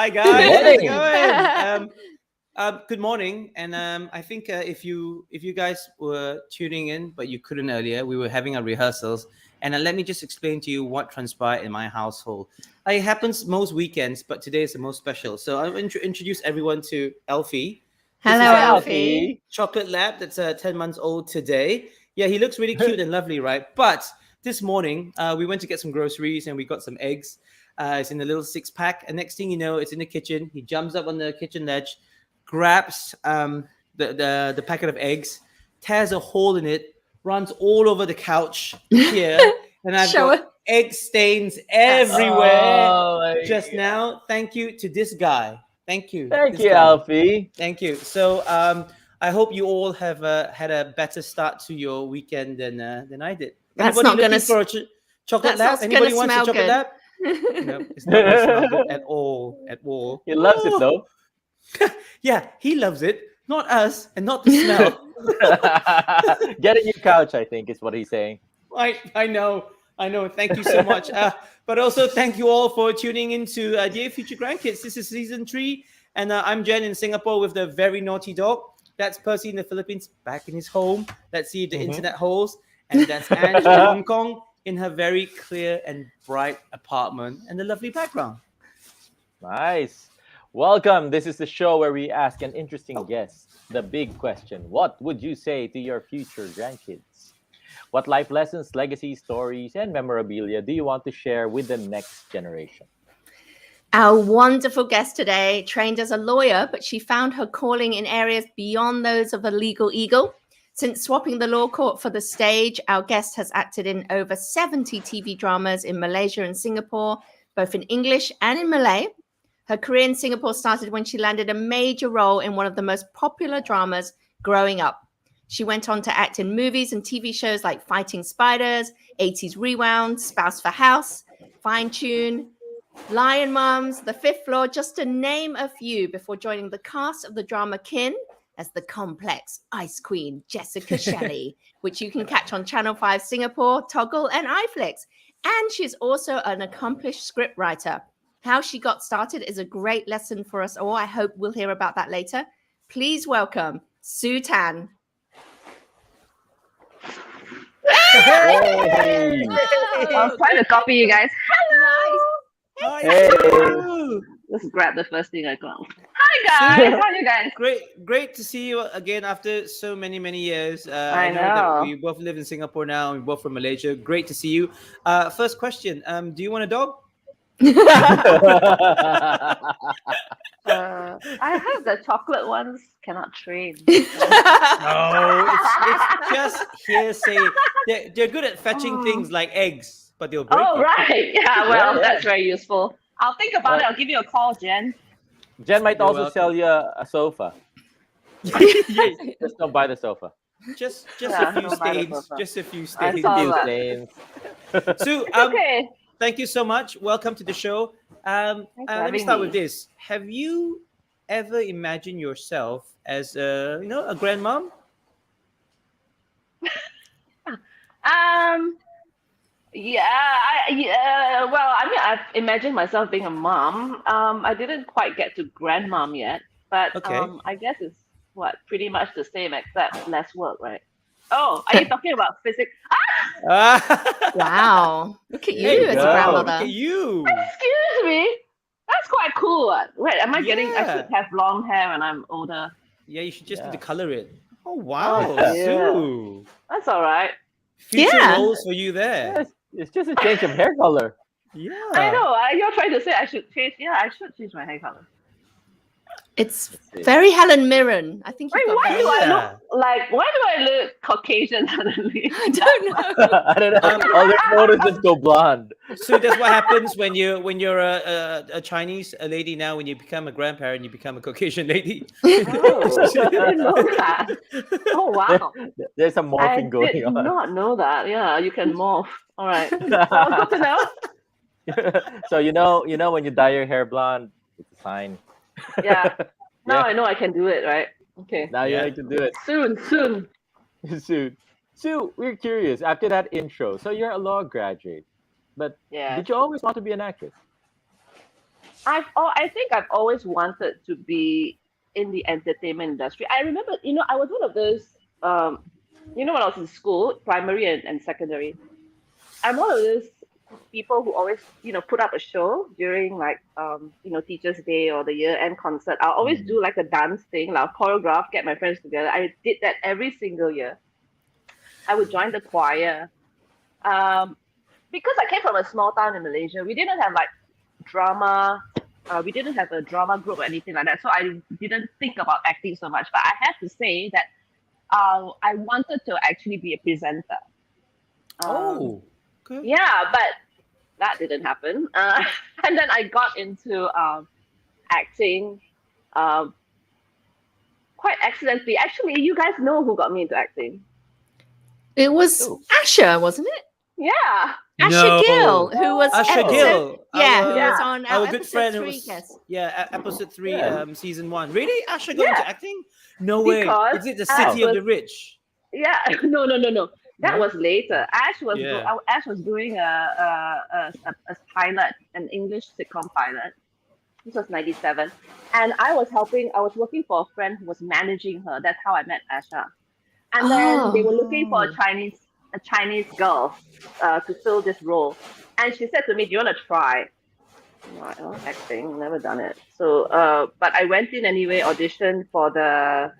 Hi guys, how's it Morning. going? Good morning. And I think if you guys were tuning in but you couldn't earlier, we were having our rehearsals. And let me just explain to you what transpired in my household. It happens most weekends, but today is the most special. So I'll introduce everyone to Elfie. This is Hello, Hi, Alfie. Alfie. chocolate lab that's 10 months old today. Yeah, he looks really cute and lovely, right? But this morning, we went to get some groceries and we got some eggs. It's in a little 6 pack. And next thing you know, it's in the kitchen. He jumps up on the kitchen ledge, grabs the packet of eggs, tears a hole in it, runs all over the couch here. And I've Show got it. egg stains everywhere Oh just my God. now. Thank you to this guy. Thank you, Thank this you, guy. Alfie. Thank you. So I hope you all have had a better start to your weekend than I did. That's Anybody not gonna. looking for a chocolate That's lab? not gonna Anybody wants a smell chocolate good. lab? No, it's not gonna smell good at all. At all. He loves it Ooh. though. Yeah, he loves it. Not us, and not the smell. Get a new couch, I think, is what he's saying. I know. I know. Thank you so much. But also thank you all for tuning into Dear Future Grandkids. This is season 3, and I'm Jen in Singapore with the very naughty dog. That's Percy in the Philippines, back in his home. Let's see if the Mhm. internet holds. And that's Ange in Hong Kong in her very clear and bright apartment and the lovely background. Nice. Welcome. This is the show where we ask an interesting guest the big question: what would you say to your future grandkids? What life lessons, legacies, stories, and memorabilia do you want to share with the next generation? Our wonderful guest today trained as a lawyer, but she found her calling in areas beyond those of a legal eagle. Since swapping the law court for the stage, our guest has acted in over 70 TV dramas in Malaysia and Singapore, both in English and in Malay. Her career in Singapore started when she landed a major role in one of the most popular dramas growing up. She went on to act in movies and TV shows like Fighting Spiders, 80s Rewound, Spouse for House, Fine Tune, Lion Mums, The Fifth Floor, just to name a few, before joining the cast of the drama Kin as the complex Ice Queen Jessica Shelley, which you can catch on Channel 5 Singapore, Toggle, and iFlix. And she's also an accomplished scriptwriter. How she got started is a great lesson for us all. I hope we'll hear about that later. Please welcome Sue Tan. Hey! I was trying to copy you guys. Hi, Hey! Sue. Just grab the first thing I got. Hi guys, how are you guys? Great to see you again after so many years. I know that know. we both live in Singapore now. And we're both from Malaysia. Great to see you. First question: do you want a dog? I heard the chocolate ones cannot train. No, it's just hearsay. They're good at fetching Oh. things like eggs, but they'll break Oh it. right, yeah. Well, Yeah. that's very useful. I'll think about it. I'll give you a call, Jen. Jen might You're also welcome. sell you a sofa. Yeah, Just don't buy the sofa. just Yeah, a few don't buy the stains. sofa. Just a few I stains. saw Few that. stains. Sue, It's okay. thank you so much. Welcome to the show. Thanks for Let me having start with me. this. Have you ever imagined yourself as a grandmom? Um. Well, I mean, I've imagined myself being a mom. I didn't quite get to grandmom yet, but Okay. I guess it's pretty much the same except less work, right? Oh, are you talking about physics? Wow. Look at you Hey, as a go. wow, grandmother. look at you. Excuse me. That's quite cool. Wait, am I getting? I Yeah. should have long hair when I'm older. Yeah, you should just need Yeah. to color it. Oh wow, Oh, yeah. Sue. That's all right. Future Yeah. roles for you there. Yes, it's just a change of hair color. Yeah. I know. You're trying to say I should change. Yeah, I should change my hair color. It's Let's see. very Helen Mirren. I think you've Wait, got why very. do I Yeah. look like? Why do I look Caucasian suddenly? I don't know. I don't know. All their photos just go blonde. So that's what happens when you're a Chinese lady now. When you become a grandparent, you become a Caucasian lady. Oh, I didn't know that. Oh wow. There's some I morphing going did on. not know that. Yeah, you can morph. All right. Well, good to know. So you know when you dye your hair blonde, it's a sign. Yeah. Now Yeah. I know I can do it, right? Okay. Now you Yeah. need to do it. Soon. Soon. Sue, we're curious. After that intro, so you're a law graduate, but Yeah. did you always want to be an actress? I think I've always wanted to be in the entertainment industry. I remember, I was one of those, when I was in school, primary and secondary, I'm one of those people who always, put up a show during like, Teachers' Day or the year-end concert. I'll always do like a dance thing, like choreograph, get my friends together. I did that every single year. I would join the choir. Because I came from a small town in Malaysia, we didn't have like drama. We didn't have a drama group or anything like that, so I didn't think about acting so much. But I have to say that I wanted to actually be a presenter. Okay. Yeah, but that didn't happen. And then I got into acting quite accidentally. Actually, you guys know who got me into acting. It was Asher, wasn't it? Yeah. Asher Gill, who was Asher Gill. who was on our our good friend who episode 3, was episode 3, season 1. Really, Asher got into acting? No way. Because Is it the City of the Rich? Yeah, no. That No? was later. Ash was Yeah. Ash was doing a pilot, an English sitcom pilot. This was 97, and I was working for a friend who was managing her. That's how I met Asha. And then they were looking for a Chinese girl to fill this role. And she said to me, "Do you want to try?" I'm like, "Oh, acting, never done it." So, but I went in anyway, auditioned for the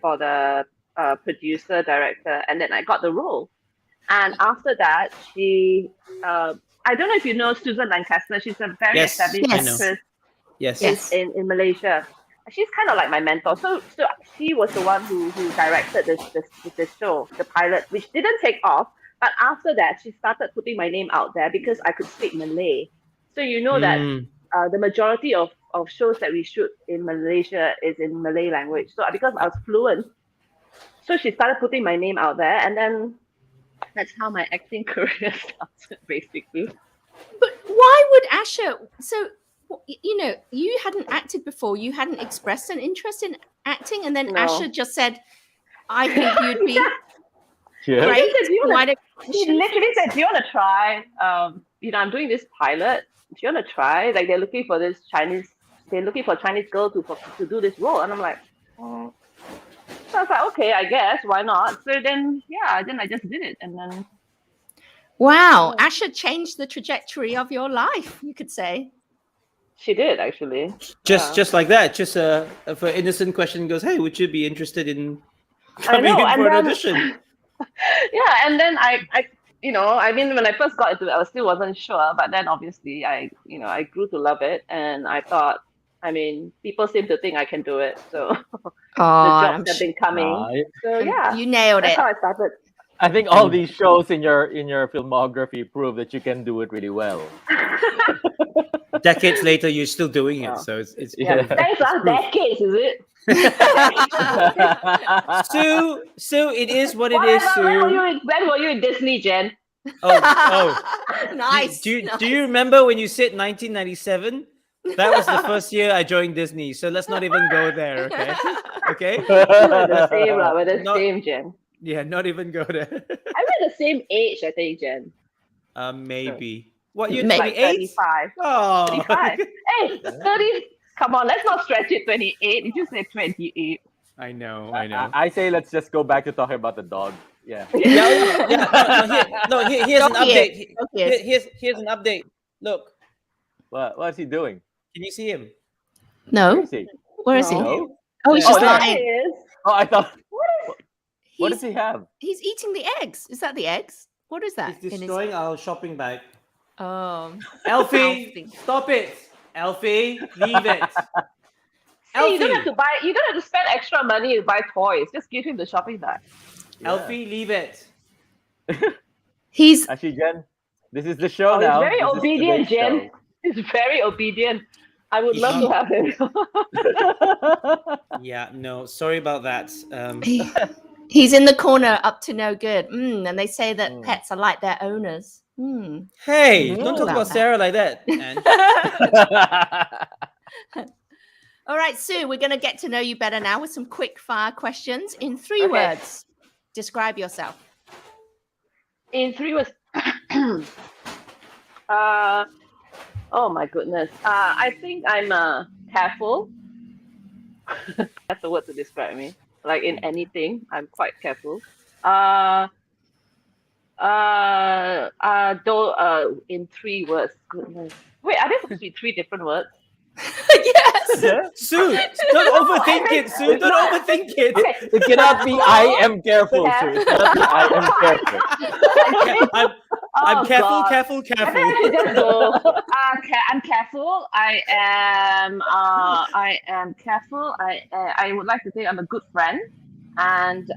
producer, director, and then I got the role. And after that, she, I don't know if you know Susan Lancaster. She's a very established actress in Malaysia. She's kind of like my mentor. So she was the one who directed this show, the pilot, which didn't take off. But after that, she started putting my name out there because I could speak Malay. So you know that the majority of shows that we shoot in Malaysia is in Malay language. So because I was fluent, so she started putting my name out there, and then that's how my acting career started, basically. But why would Asher? So you hadn't acted before. You hadn't expressed an interest in acting, and then Asher just said, "I think you'd be great." She literally said, "Do you want to try? I'm doing this pilot. Do you want to try? Like they're looking for this Chinese. They're looking for a Chinese girl to do this role." And I'm like, "Oh." So I was like, "Okay, I guess why not?" So then I just did it, and then. Wow, Asher changed the trajectory of your life, you could say. She did, actually. Just like that. Just if an innocent question goes, "Hey, would you be interested in coming in for an audition?" Yeah, and then I when I first got into it, I still wasn't sure, but then obviously I grew to love it, and I thought, people seem to think I can do it, so the jobs have been coming. So yeah, you nailed it. That's how I started. I think all these shows in your filmography prove that you can do it really well. Decades later, you're still doing it, so it's Thanks, decades, is it? Sue, it is what it is, Sue. When were you in Disney, Jen? Oh, nice. Do you remember when you said 1997? That was the first year I joined Disney, so let's not even go there, okay? We're the same, Jen. Yeah, not even go there. We're the same age, I think, Jen. Maybe. What, you're like 28? 35. Oh. 35. Hey, 30. Come on, let's not stretch it. 28. Did you say 28? I know. I say let's just go back to talking about the dog. Yeah. Here's an update. Here's an update. Look. What is he doing? Can you see him? No. Where is he? No. Oh, he's just lying. Oh, I thought. What does he have? He's eating the eggs. Is that the eggs? What is that? He's destroying our shopping bag. Alfie, stop it. Alfie, leave it. Hey, you don't have to buy. You don't have to spend extra money to buy toys. Just give him the shopping bag. Yeah. Alfie, leave it. He's actually, Jen. This is the show now. He's very obedient, Jen. He's very obedient. I would love to have him. Yeah, no, sorry about that. He's in the corner, up to no good. And they say that pets are like their owners. Hey, don't talk about Sarah like that. All right, Sue, we're going to get to know you better now with some quick fire questions in 3 words. Describe yourself. In 3 words. Oh my goodness. I think I'm careful. That's the word to describe me. Like in anything, I'm quite careful. Uh, though, in 3 words. Goodness. Wait, are they supposed to be 3 different words? Yes. Sue, don't No, I overthink think it, Sue. no. Don't overthink it. Okay. It cannot be I am careful, Yeah. Sue. It cannot be I am careful. I'm Oh careful, God. careful, I think careful. I should just go. I'm careful. I am. I am careful. I would like to think I'm a good friend, and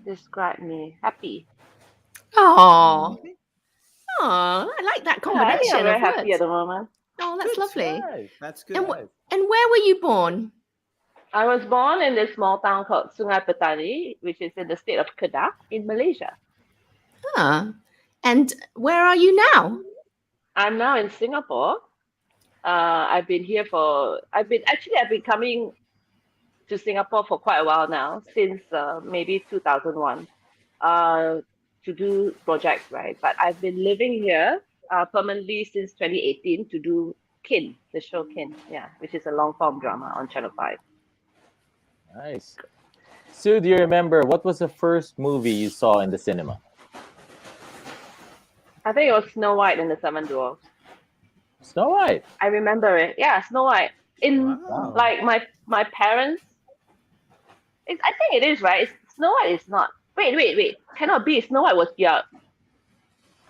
describe me happy. Oh, oh, I like that Yeah, I think I'm combination very of happy words. at the moment. Oh, that's Good. lovely. Nice. That's And good. and where were you born? I was born in this small town called Sungai Petani, which is in the state of Kedah in Malaysia. Ah, and where are you now? I'm now in Singapore. I've been here for. I've been coming to Singapore for quite a while now, since maybe 2001, uh, to do projects, right? But I've been living here permanently since 2018 to do Kin, the show Kin, yeah, which is a long form drama on Channel 5. Nice. Sue, do you remember what was the first movie you saw in the cinema? I think it was Snow White and the Seven Dwarfs. Snow White. I remember it. Yeah, Snow White. In Wow. like my parents. I think it is right. Snow White is not. Wait. Cannot be. Snow White was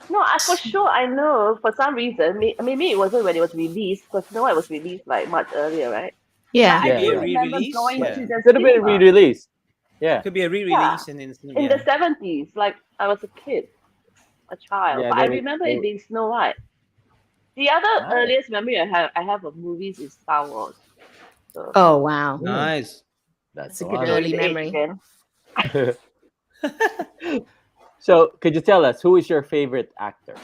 No, for sure I know. For some reason, maybe it wasn't when it was released, because Snow White was released like much earlier, right? Yeah. But I Yeah, do Maybe a yeah. remember re-release. going Yeah. to the Could have been cinema. re-released. Yeah. Could be a Yeah, re-release and in yeah. the 70s. Like I was a kid, a child, Yeah, but I remember it being Snow White. The other Nice. earliest memory I have of movies is Star Wars. So Oh, wow. Nice. That's That's a the good one. early showing the age memory. again. So, could you tell us who is your favorite actor?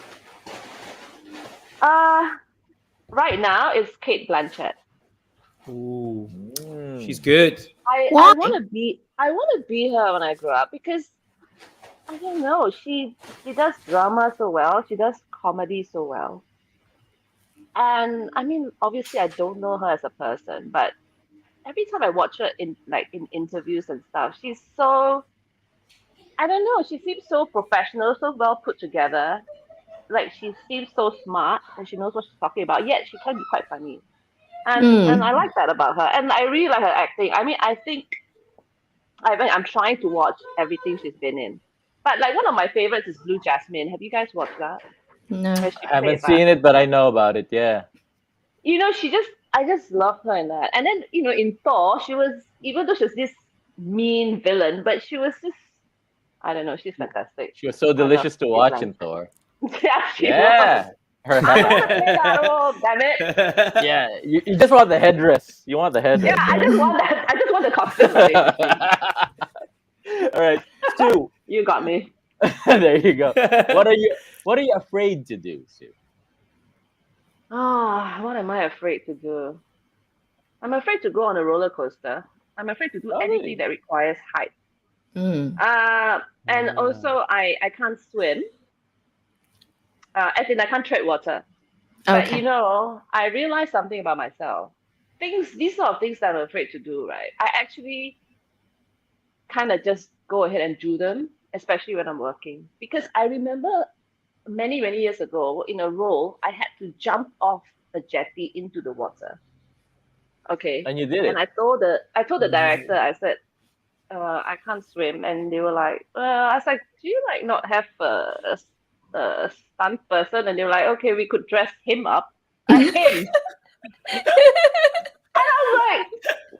Right now it's Kate Blanchett. Ooh, Mm. she's good. I Why? want to be her when I grow up, because I don't know, she does drama so well, she does comedy so well. And I mean, obviously I don't know her as a person, but every time I watch her in interviews and stuff, she's so, I don't know, she seems so professional, so well put together. Like she seems so smart and she knows what she's talking about, yet she can be quite funny. And I Mm. like that about her. And I really like her acting. I mean, I think I'm trying to watch everything she's been in. But like one of my favorites is Blue Jasmine. Have you guys watched that? No. Where she I haven't played that. seen it, but I know about it. Yeah. I just love her in that. And then, in Thor, she was, even though she was this mean villain, but she was just, I don't know, she's fantastic. She was so I love delicious to Kate watch in Blanchett. Thor. Yeah, she Yeah. was. Her I head. want to play that role, damn it. Yeah. You just want the headdress. You want the Yeah, headdress. I just want that. I just want the costume, basically. All right. Sue, You got me. there you go. What are you afraid to do, Sue? What am I afraid to do? I'm afraid to go on a roller coaster. I'm afraid to do anything that requires height. Mm. And also I can't swim. As in I can't tread water. But Okay. I realized something about myself. These sort of things that I'm afraid to do, right? I actually kind of just go ahead and do them, especially when I'm working. Because I remember many, many years ago in a role, I had to jump off a jetty into the water. Okay. And you did it. And I told the director, I said, I can't swim. And they were like, I was like, do you like not have a stunt person? And they were like, okay, we could dress him up as him. And I was like,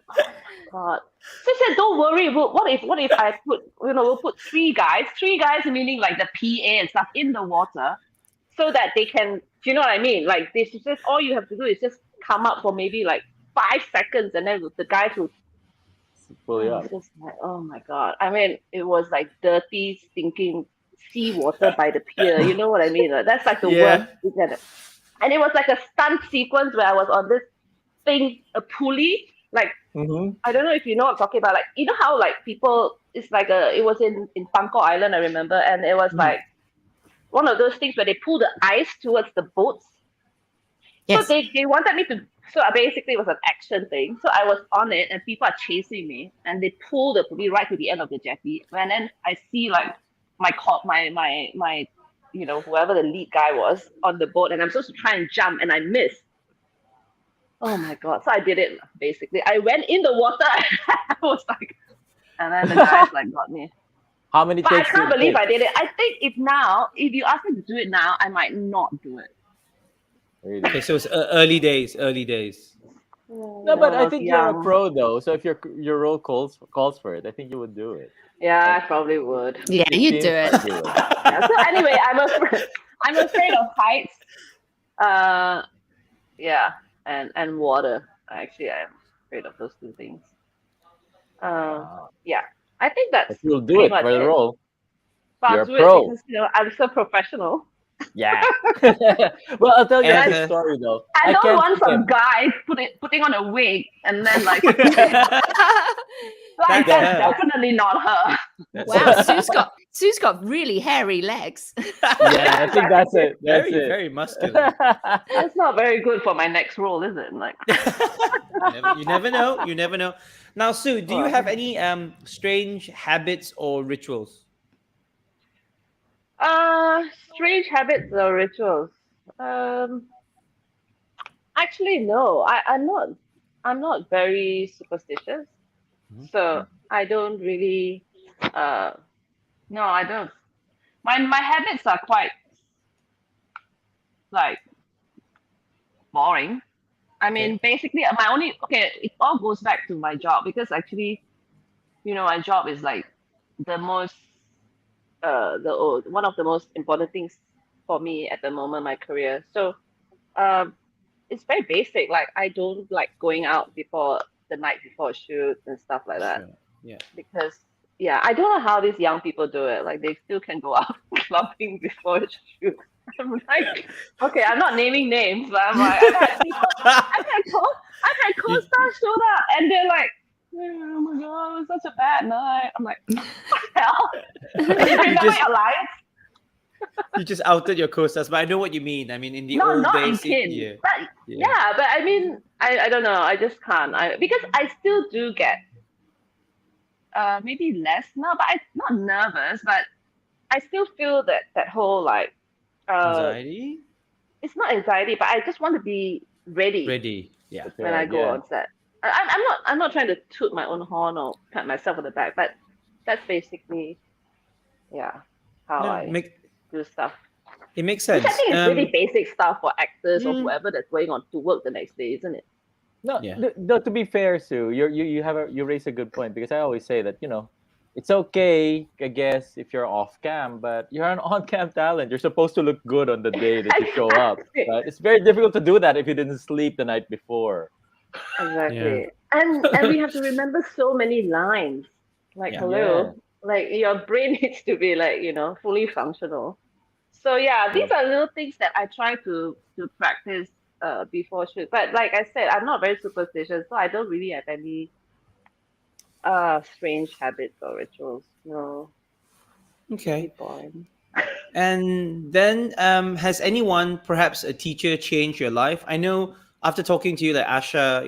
oh my God. So I said, don't worry. What if I we'll put three guys meaning like the PA and stuff in the water, so that they can, do you know what I mean? Like this is just, all you have to do is just come up for maybe like 5 seconds, and then the guys will Pull you I up. was just like, oh my God. I mean, it was like dirty, stinking seawater by the pier. You know what I mean? Like, that's like the Yeah. worst thing ever. And it was like a stunt sequence where I was on this thing, a pulley. Like, Mm-hmm. I don't know if you know what I'm talking about. Like, you know how like people, it's like it was in Bangkok Island, I remember. And it was like, one of those things where they pull the ice towards the boats. Yes. So they wanted me to. So basically, it was an action thing. So I was on it, and people are chasing me, and they pull me right to the end of the jetty. And then I see like my whoever the lead guy was on the boat, and I'm supposed to try and jump, and I miss. Oh my god! So I did it basically. I went in the water. I was like, and then the guys like got me. How many But I takes can't did it believe take? I did it. I think if you ask me to do it now, I might not do it. Really? Okay, so it's early days. Early days. No, but I was think you're a young. pro though. So if your role calls for it, I think you would do it. Yeah, I probably would. Yeah, you do Seems it. like you would. Yeah, so anyway, I'm afraid of heights. Yeah, and water. Actually, I'm afraid of those two things. Wow. Yeah, I think But that's you'll do pretty it much for the it. role. But You're I'll a do it pro. because I'm so professional. Yeah. Well, I'll tell you a And, quick story though. I don't can't want some swim. guy putting on a wig and then like That's that's her. definitely not her. That's Wow, her. Sue's got really hairy legs. Yeah, I think that's it. That's Very, it. very muscular. That's not very good for my next role, is it? Like, You never know. You never know. Now, Sue, do you have any strange habits or rituals? strange habits or rituals. Um, actually, no. I'm not very superstitious, so I don't really. No, I don't. My habits are quite like boring. I mean, Okay. basically, it all goes back to my job because actually, my job is like the most, one of the most important things for me at the moment, my career. So, um, it's very basic. Like, I don't like going out before the night before a shoot and stuff like that Sure. Yeah. because, yeah, I don't know how these young people do it. Like, they still can go out clubbing before a shoot. I'm like, okay, I'm not naming names, but I'm like, I've had co-stars showed up and they're like, oh my god, it was such a bad night. I'm like, what the hell? Did you remember just- your life? You just outed your co-stars, but I know what you mean. I mean, in the No, old not in days, kids. yeah. But Yeah. yeah, but I mean, I don't know. I just can't. Because I still do get maybe less now, but I'm not nervous, but I still feel that whole like Anxiety? it's not anxiety, but I just want to be ready Ready. Yeah. when I go Yeah. on set. I'm not trying to toot my own horn or pat myself on the back, but that's basically how No, I do stuff. it makes Which sense. I think is really basic stuff for actors or whoever that's going on to work the next day, isn't it? No, Yeah. to be fair, Sue, you raise a good point because I always say that it's okay, I guess, if you're off cam, but you're an on cam talent. You're supposed to look good on the day that you show up. Exactly. Right? It's very difficult to do that if you didn't sleep the night before. Exactly. And we have to remember so many lines. Like, Yeah. hello, like your brain needs to be like, fully functional. So yeah, these are little things that I try to practice before shoot. But like I said, I'm not very superstitious, so I don't really have any strange habits or rituals. No. Okay. Boring. And then, has anyone, perhaps a teacher, changed your life? I know after talking to you, like Asha,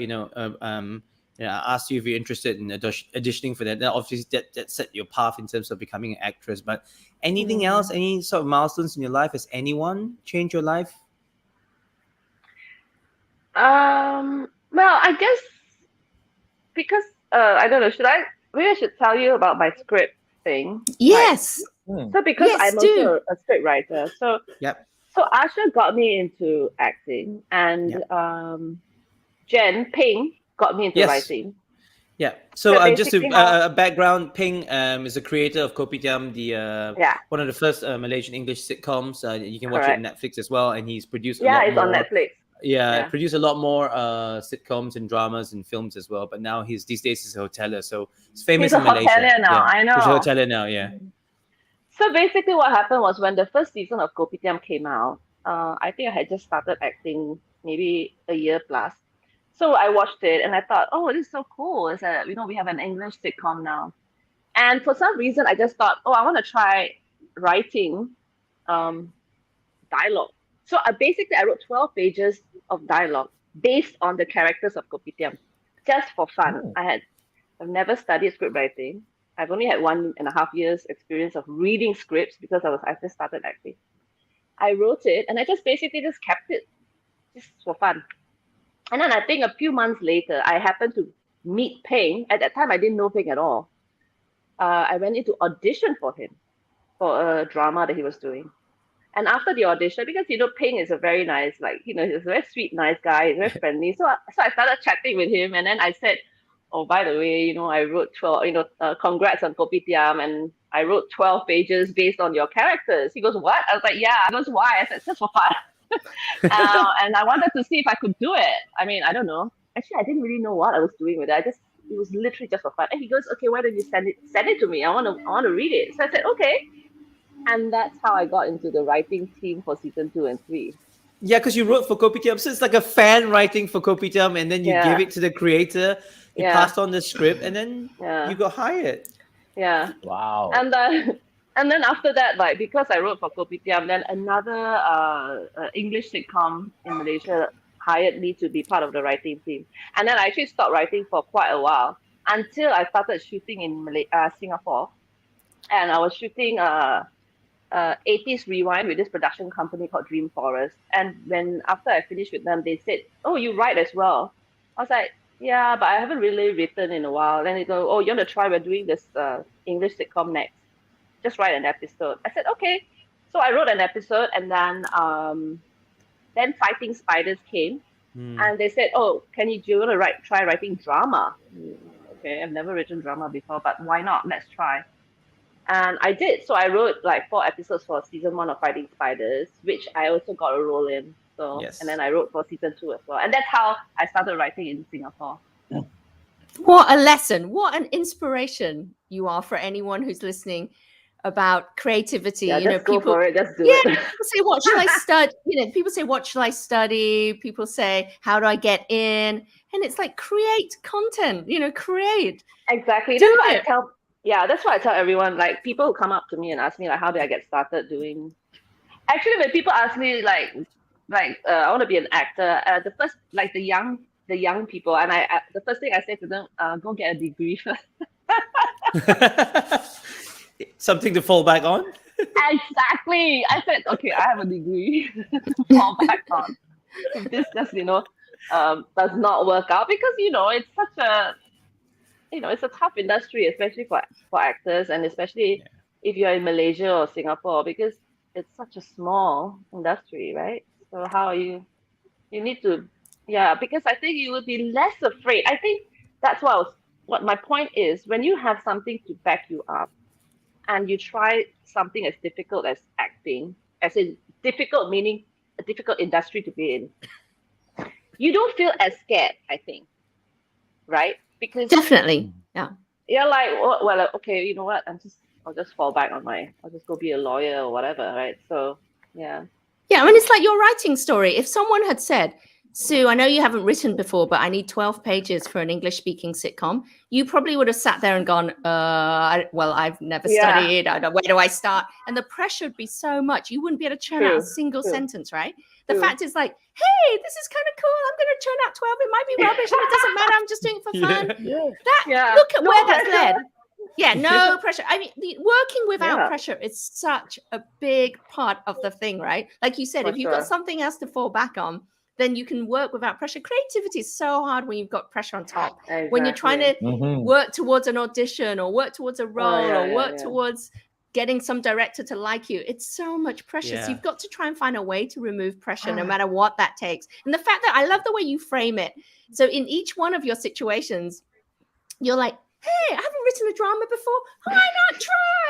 I asked you if you're interested in auditioning for that. Then obviously that set your path in terms of becoming an actress. But anything else, any sort of milestones in your life? Has anyone changed your life? Well, I guess because I don't know, maybe I should tell you about my script thing. Yes. So because Yes, I'm do. also a script writer, so Yep. so Asha got me into acting, and Jen Ping got me into Yes. writing. Yeah. So So just to basically how- a background, Ping is a creator of Kopitiam, the one of the first Malaysian English sitcoms. You can watch it on Netflix as well, and he's produced a lot it's more. on Netflix. Yeah, produced a lot more sitcoms and dramas and films as well. But now these days he's a hoteler, so he's famous He's in a Malaysia. hotelier now, I know. He's a hoteler now. Yeah. So basically, what happened was when the first season of Kopitiam came out, I think I had just started acting maybe a year plus. So I watched it and I thought, oh, this is so cool. It's we have an English sitcom now. And for some reason, I just thought, oh, I want to try writing dialogue. So I wrote 12 pages of dialogue based on the characters of Kopitiam, just for fun. I've never studied script writing. I've only had 1.5 years experience of reading scripts because I just started acting. I wrote it and I just basically just kept it just for fun. And then I think a few months later, I happened to meet Peng. At that time, I didn't know Peng at all. I went into audition for him for a drama that he was doing. And after the audition, because Peng is a very nice, he's a very sweet, nice guy. He's very friendly. So I started chatting with him, and then I said, "Oh, by the way, I wrote 12. Congrats on Kopitiam, and I wrote 12 pages based on your characters." He goes, "What?" I was like, "Yeah." He goes, "Why?" I said, "Just for fun." And I wanted to see if I could do it. I mean, I don't know. Actually, I didn't really know what I was doing with it. It was literally just for fun. And he goes, "Okay, why don't you send it to me? I want to read it." So I said, "Okay." And that's how I got into the writing team for season 2 and 3. Yeah, because you wrote for Kopitiam, so it's like a fan writing for Kopitiam, and then you give it to the creator. You passed on the script, and then you got hired. Yeah. Wow. And then after that, because I wrote for Kopitiam, then another English sitcom in Malaysia hired me to be part of the writing team. And then I actually stopped writing for quite a while until I started shooting in Singapore. And I was shooting 80s Rewind with this production company called Dream Forest. And after I finished with them, they said, "Oh, you write as well?" I was like, "Yeah, but I haven't really written in a while." Then they go, "Oh, you want to try? We're doing this English sitcom next. Just write an episode." I said, "Okay." So I wrote an episode, and then Fighting Spiders came, and they said, "Oh, do you want to try writing drama?" Okay, I've never written drama before, but why not? Let's try. And I did. So I wrote 4 episodes for season 1 of Fighting Spiders, which I also got a role in. So Yes. And then I wrote for season 2 as well. And that's how I started writing in Singapore. What a lesson. What an inspiration you are for anyone who's listening about creativity. Yeah, just go for it. Just do it. it. People say, "What should I study?" People say, "What should I study?" People say, "How do I get in?" And it's like, create content, create. Exactly. That's what I tell everyone. People who come up to me and ask me how do I get started doing. Actually, when people ask me I want to be an actor, the first the young people, and the first thing I say to them, go get a degree first. Something to fall back on. Exactly. I said, okay, I have a degree to fall back on. If this just does not work out, because it's such a it's a tough industry, especially for actors, and especially if you're in Malaysia or Singapore, because it's such a small industry, right? So how you need to, because I think you would be less afraid. I think that's what my point is. When you have something to back you up, and you try something as difficult as acting, as in difficult meaning a difficult industry to be in, you don't feel as scared, I think, right? Because definitely, you're like, well, okay, you know what? I'll just fall back on I'll just go be a lawyer or whatever, right? So yeah. I mean, it's like your writing story. If someone had said, "Sue, I know you haven't written before, but I need 12 pages for an English-speaking sitcom," you probably would have sat there and gone, I've never studied. I don't, where do I start? And the pressure would be so much. You wouldn't be able to churn out a single sentence, right? The fact is hey, this is kind of cool. I'm going to churn out 12. It might be rubbish, and it doesn't matter. I'm just doing it for fun. Look at where that's led. Yeah, no pressure. I mean, working without pressure is such a big part of the thing, right? Like you said, if you've got something else to fall back on, then you can work without pressure. Creativity is so hard when you've got pressure on top. Exactly. When you're trying to work towards an audition, or work towards a role, or work towards getting some director to like you, it's so much pressure. So you've got to try and find a way to remove pressure, no matter what that takes. And the fact that I love the way you frame it. So in each one of your situations, you're like, "Hey, I haven't written a drama before. Why not try?"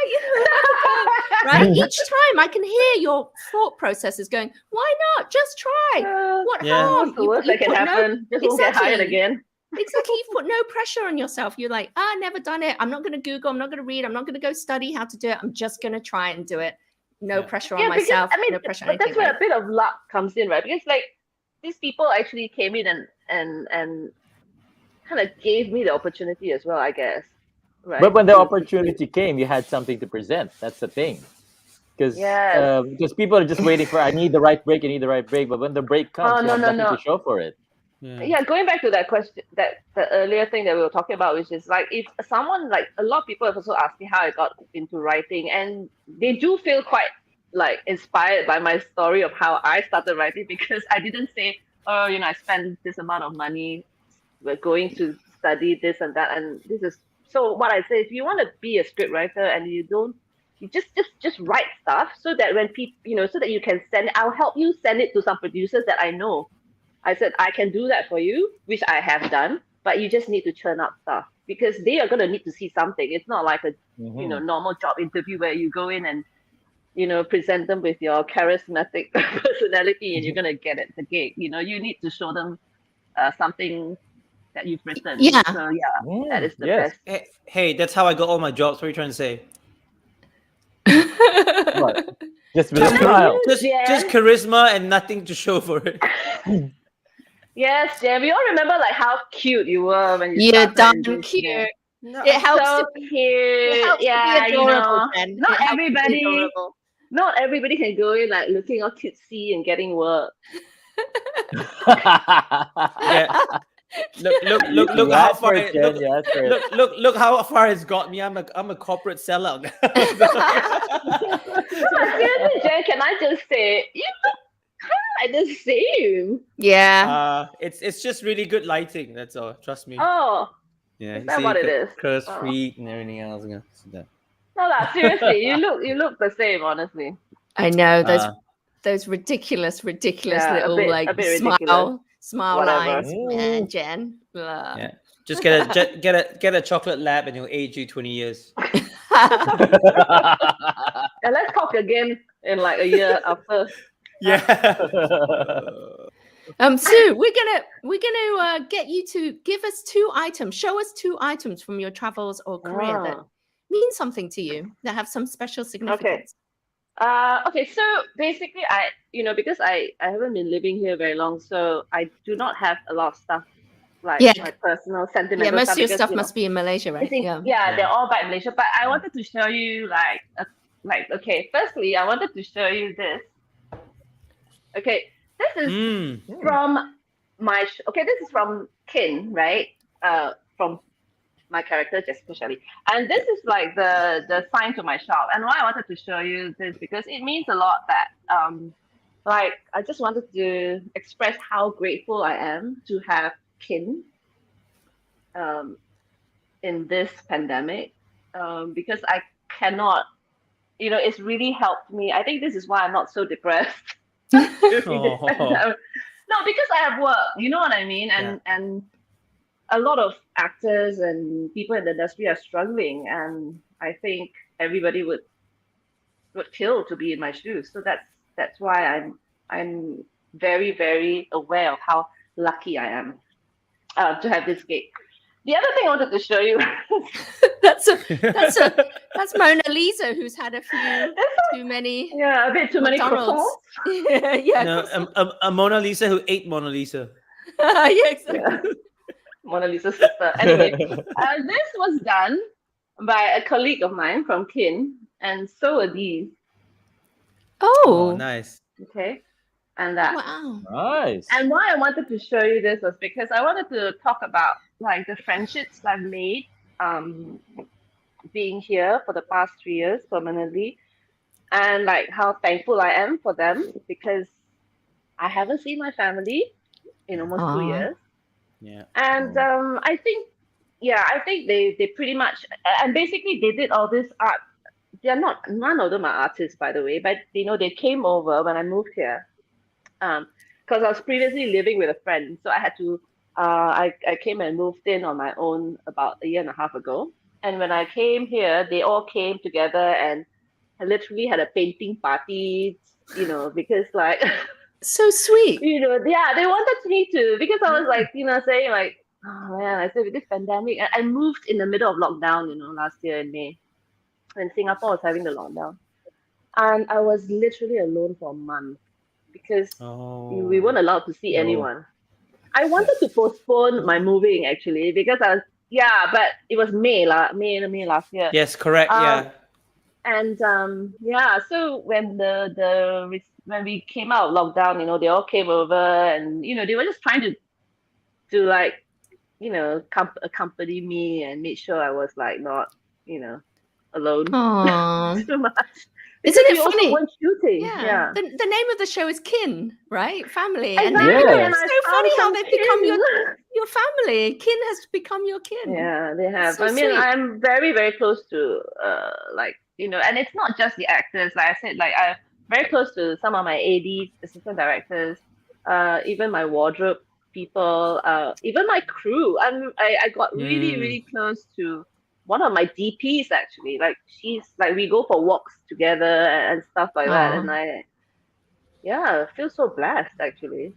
Right? Each time I can hear your thought processes going, "Why not? Just try. What harm?" What's the worst that can happen? Just won't get hired again. Exactly. You've put no pressure on yourself. You're like, never done it. I'm not going to Google. I'm not going to read. I'm not going to go study how to do it. I'm just going to try and do it. No pressure on myself. No pressure on anything. That's where a bit of luck comes in, right? Because these people actually came in and kind of gave me the opportunity as well, I guess. Right. But when the opportunity came, you had something to present. That's the thing. Because Yes. people are just waiting for I need the right break, but when the break comes, Oh, you no, have no, nothing no. to show for it. Yeah, going back to that question, that the earlier thing that we were talking about, which is like if someone, like a lot of people have also asked me how I got into writing, and they do feel quite like inspired by my story of how I started writing, because I didn't say, oh, I spent this amount of money, we're going to study this and that, and this is so. What I say, if you want to be a script writer and you don't, you just write stuff so that when people, so that you can send. I'll help you send it to some producers that I know. I said, I can do that for you, which I have done, but you just need to churn up stuff because they are going to need to see something. It's not like a, Mhm. normal job interview where you go in and, present them with your charismatic personality and you're going to get it, the gig. You need to show them something that you've written. Yeah. So, yeah, that is the Yes. best. Hey, that's how I got all my jobs. What are you trying to say? What? Just with a Just, Thank smile. you, just, Jen. just charisma and nothing to show for it. Yes, Jen. We all remember like how cute you were when you You're started. darn in this, cute. yeah. No, It helps So to cute. it helps to be Yeah, adorable, Jen. not It helps to be everybody. adorable. Not everybody can go in like looking all cutesy and getting work. yeah. Look You how asked far for it, Jen. You asked for it. look how far it's got me. I'm a corporate sellout. But seriously, Jen, can I just say you look kind of the same? Yeah. It's just really good lighting. That's all. Trust me. Oh, Yeah, is you that see, what it is? curves, Oh. feet, and everything else. Yeah, see that. No, seriously, you look the same, honestly. I know Uh, those ridiculous Yeah, little like a bit ridiculous. smile Whatever. lines, man, Jen. Blah. yeah. Just get a chocolate lab, and it'll age you 20 years. And let's talk again in like a year after. Yeah. Sue, we're gonna get you to give us show us 2 items from your travels or career that mean something to you, that have some special significance. Okay, so basically because I haven't been living here very long, so I do not have a lot of stuff like Yeah. my personal sentimental Yeah, most stuff of your because, stuff must be in Malaysia, right? they're all back in Malaysia. But I wanted to show you okay, firstly I wanted to show you this. Okay, this is from this is from Kin, right? From my character Jessica Shelley, and this is like the sign to my shop. And why I wanted to show you this because it means a lot that like I just wanted to express how grateful I am to have Kin in this pandemic because I cannot, it's really helped me. I think this is why I'm not so depressed. No, because I have work, you know what I mean? And a lot of actors and people in the industry are struggling, and I think everybody would kill to be in my shoes. So that's why I'm very, very aware of how lucky I am to have this gig. The other thing I wanted to show you that's Mona Lisa, who's had a few too many. Yeah, a bit too many McDonald's. croissants. Yeah. No, a Mona Lisa who ate Mona Lisa. Yeah, exactly. Yeah. Mona Lisa's sister. Anyway, this was done by a colleague of mine from Kin, and so are these. Oh, nice. Okay, and that. Wow. Nice. And why I wanted to show you this was because I wanted to talk about like the friendships I've made being here for the past 3 years permanently, and like how thankful I am for them because I haven't seen my family in almost 2 years. Yeah. And I think they pretty much, and basically they did all this art. None of them are artists, by the way, but they came over when I moved here because I was previously living with a friend, so I had to I came and moved in on my own about a year and a half ago. And when I came here, they all came together and I literally had a painting party, because like So sweet. they wanted me to, because I was like, saying like, oh man, I said with this pandemic, I moved in the middle of lockdown, last year in May, when Singapore was having the lockdown, and I was literally alone for a month because we weren't allowed to see anyone. I wanted to postpone my moving actually because but it was May last year. Yes, correct. Yeah. And so when we came out of lockdown, they all came over, and they were just trying to like accompany me and make sure I was like not alone Aww. too much. Isn't Because it we also funny? weren't shooting. Yeah. The name of the show is Kin, right? Family. Exactly. And Yes. it's so funny how they've become your family. Kin has become your kin. Yeah, they have. So I mean, sweet. I'm very, very close to and it's not just the actors. Like I said, like I'm very close to some of my ADs, assistant directors, even my wardrobe people, even my crew. I got really, really close to one of my DPs actually. Like she's like we go for walks together and stuff like that, and I feel so blessed actually.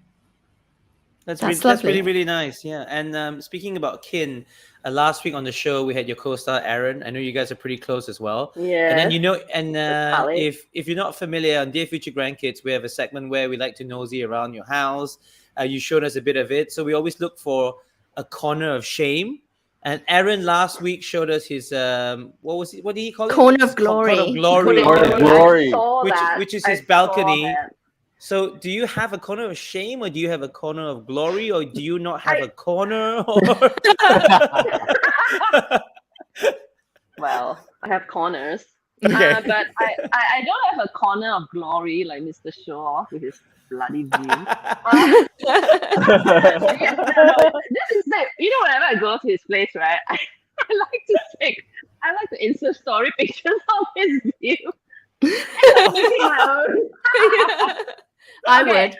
That's lovely. really, really nice. Yeah. And speaking about kin, last week on the show we had your co-star Aaron. I know you guys are pretty close as well. Yeah. And then Khaled. if you're not familiar, on Dear Future Grandkids, we have a segment where we like to nosy around your house. You showed us a bit of it, so we always look for a corner of shame. And Aaron last week showed us his what did he call it? Corner of glory. Corner of glory. Corner of glory. I saw that. Which is I his saw balcony. that. So, do you have a corner of shame, or do you have a corner of glory, or do you not have a corner? Or... Well, I have corners, Okay. but I don't have a corner of glory like Mr. Show Off with his bloody view. This is like whenever I go to his place, right? I like to insert story pictures of his view. I Okay. would.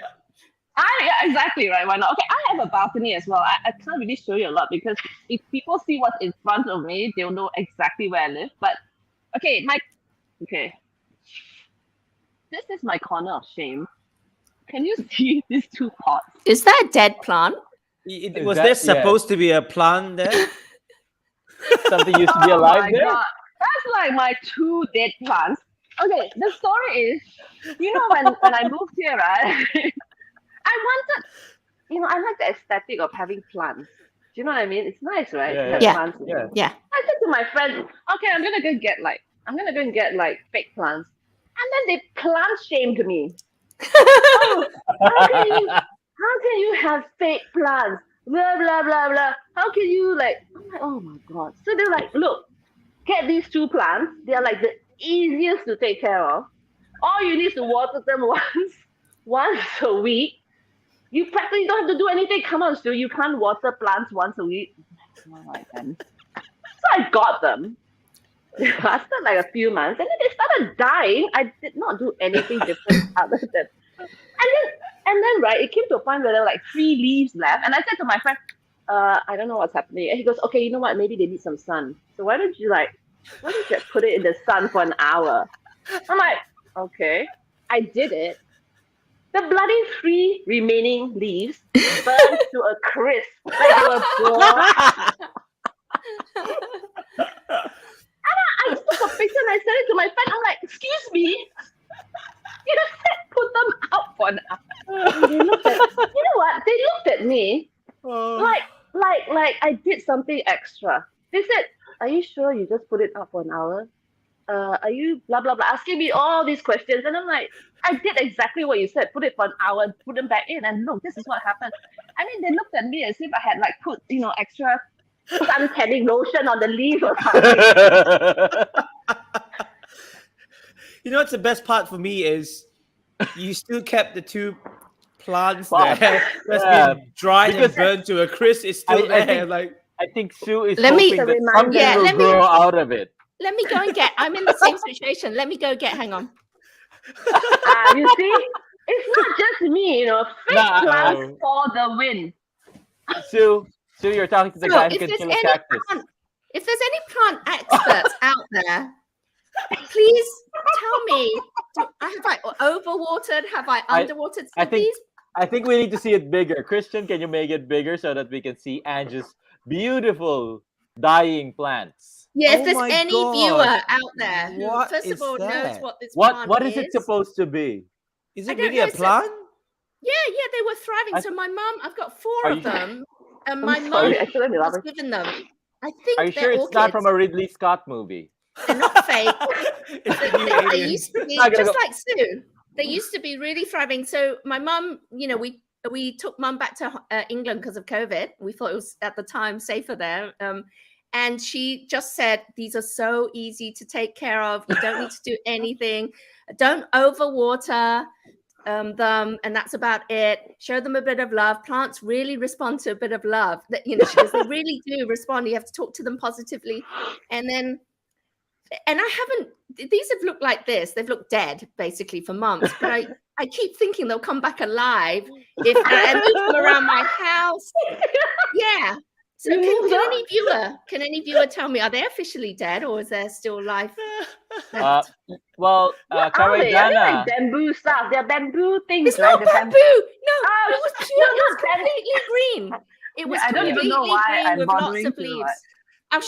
Exactly right. Why not? Okay, I have a balcony as well. I can't really show you a lot because if people see what's in front of me, they'll know exactly where I live. But okay, this is my corner of shame. Can you see these two pots? Is that a dead plant? Was there supposed to be a plant there? Something used to be alive my there? God. That's like my two dead plants. Okay, the story is, when I moved here, right? I wanted, I like the aesthetic of having plants. Do you know what I mean? It's nice, right? To have Yeah. plants. Yeah. I said to my friend, okay, I'm gonna go and get fake plants. And then they plant shamed me. Oh, how can you have fake plants? Blah blah blah blah. How can you I'm like, oh my God. So they're like, look, get these two plants. They're like the easiest to take care of. All you need to water them once a week. You practically don't have to do anything. Come on, Stu, you can't water plants once a week. All right then. So I got them. They lasted like a few months, and then they started dying. I did not do anything different other than. And then right, it came to a point where there were like 3 leaves left, and I said to my friend, I don't know what's happening. And he goes, okay, you know what? Maybe they need some sun. So why don't you put it in the sun for an hour? I'm like, okay. I did it. The bloody 3 remaining leaves burned to a crisp. Like they were black. I took a picture and I sent it to my friend. I'm like, excuse me. You said put them out for an hour. And they looked at, you know what? They looked at me like I did something extra. They said, are you sure you just put it out for an hour? Are you blah blah blah asking me all these questions? And I'm like, I did exactly what you said. Put it for an hour and put them back in, and look, this is what happened. I mean, they looked at me as if I had put extra sun tanning lotion on the leaf or something. What's the best part for me is you still kept the 2 plants there. That's been dried and burned to a crisp. It's still there. I think Sue is Let me- hoping that Reminder. something Yeah, will let me- grow out of it. Let me go and get. I'm in the same situation. Let me go get. Hang on. You see, it's not just me. Fake plants for the win. Sue, you're talking to the guy who can kill a cactus. If there's any plant experts out there, please tell me. Have I overwatered? Have I underwatered some of these? I think we need to see it bigger. Christian, can you make it bigger so that we can see Angie's beautiful dying plants? Yeah, if Oh there's my any God. viewer out there who, What first is of all, knows that? what this plant What is it supposed to be? Is I it don't really know, a so- plant? Yeah, they were thriving. So my mum, I've got 4 Are of you- them, and I'm my sorry, mum I shouldn't be has laughing. given them. I think Are you they're sure it's not orchids. from a Ridley Scott movie? They're not fake. It's the new They alien. used to be Not gonna just go- like Sue. They used to be really thriving. So my mum, we took mum back to England because of COVID. We thought it was at the time safer there. And she just said, these are so easy to take care of. You don't need to do anything. Don't overwater them. And that's about it. Show them a bit of love. Plants really respond to a bit of love. She goes, they really do respond. You have to talk to them positively. And these have looked like this. They've looked dead basically for months. But I keep thinking they'll come back alive if I move them around my house. Yeah. So can any viewer tell me, are they officially dead or is there still life left? Well, What are they? Are they Kawaii like bamboo stuff? They're bamboo things, It's right? not The bamboo. No, Oh, it was pure. It was completely green. It was I don't even know completely why green I'm with lots bothering of to, leaves. like- I'll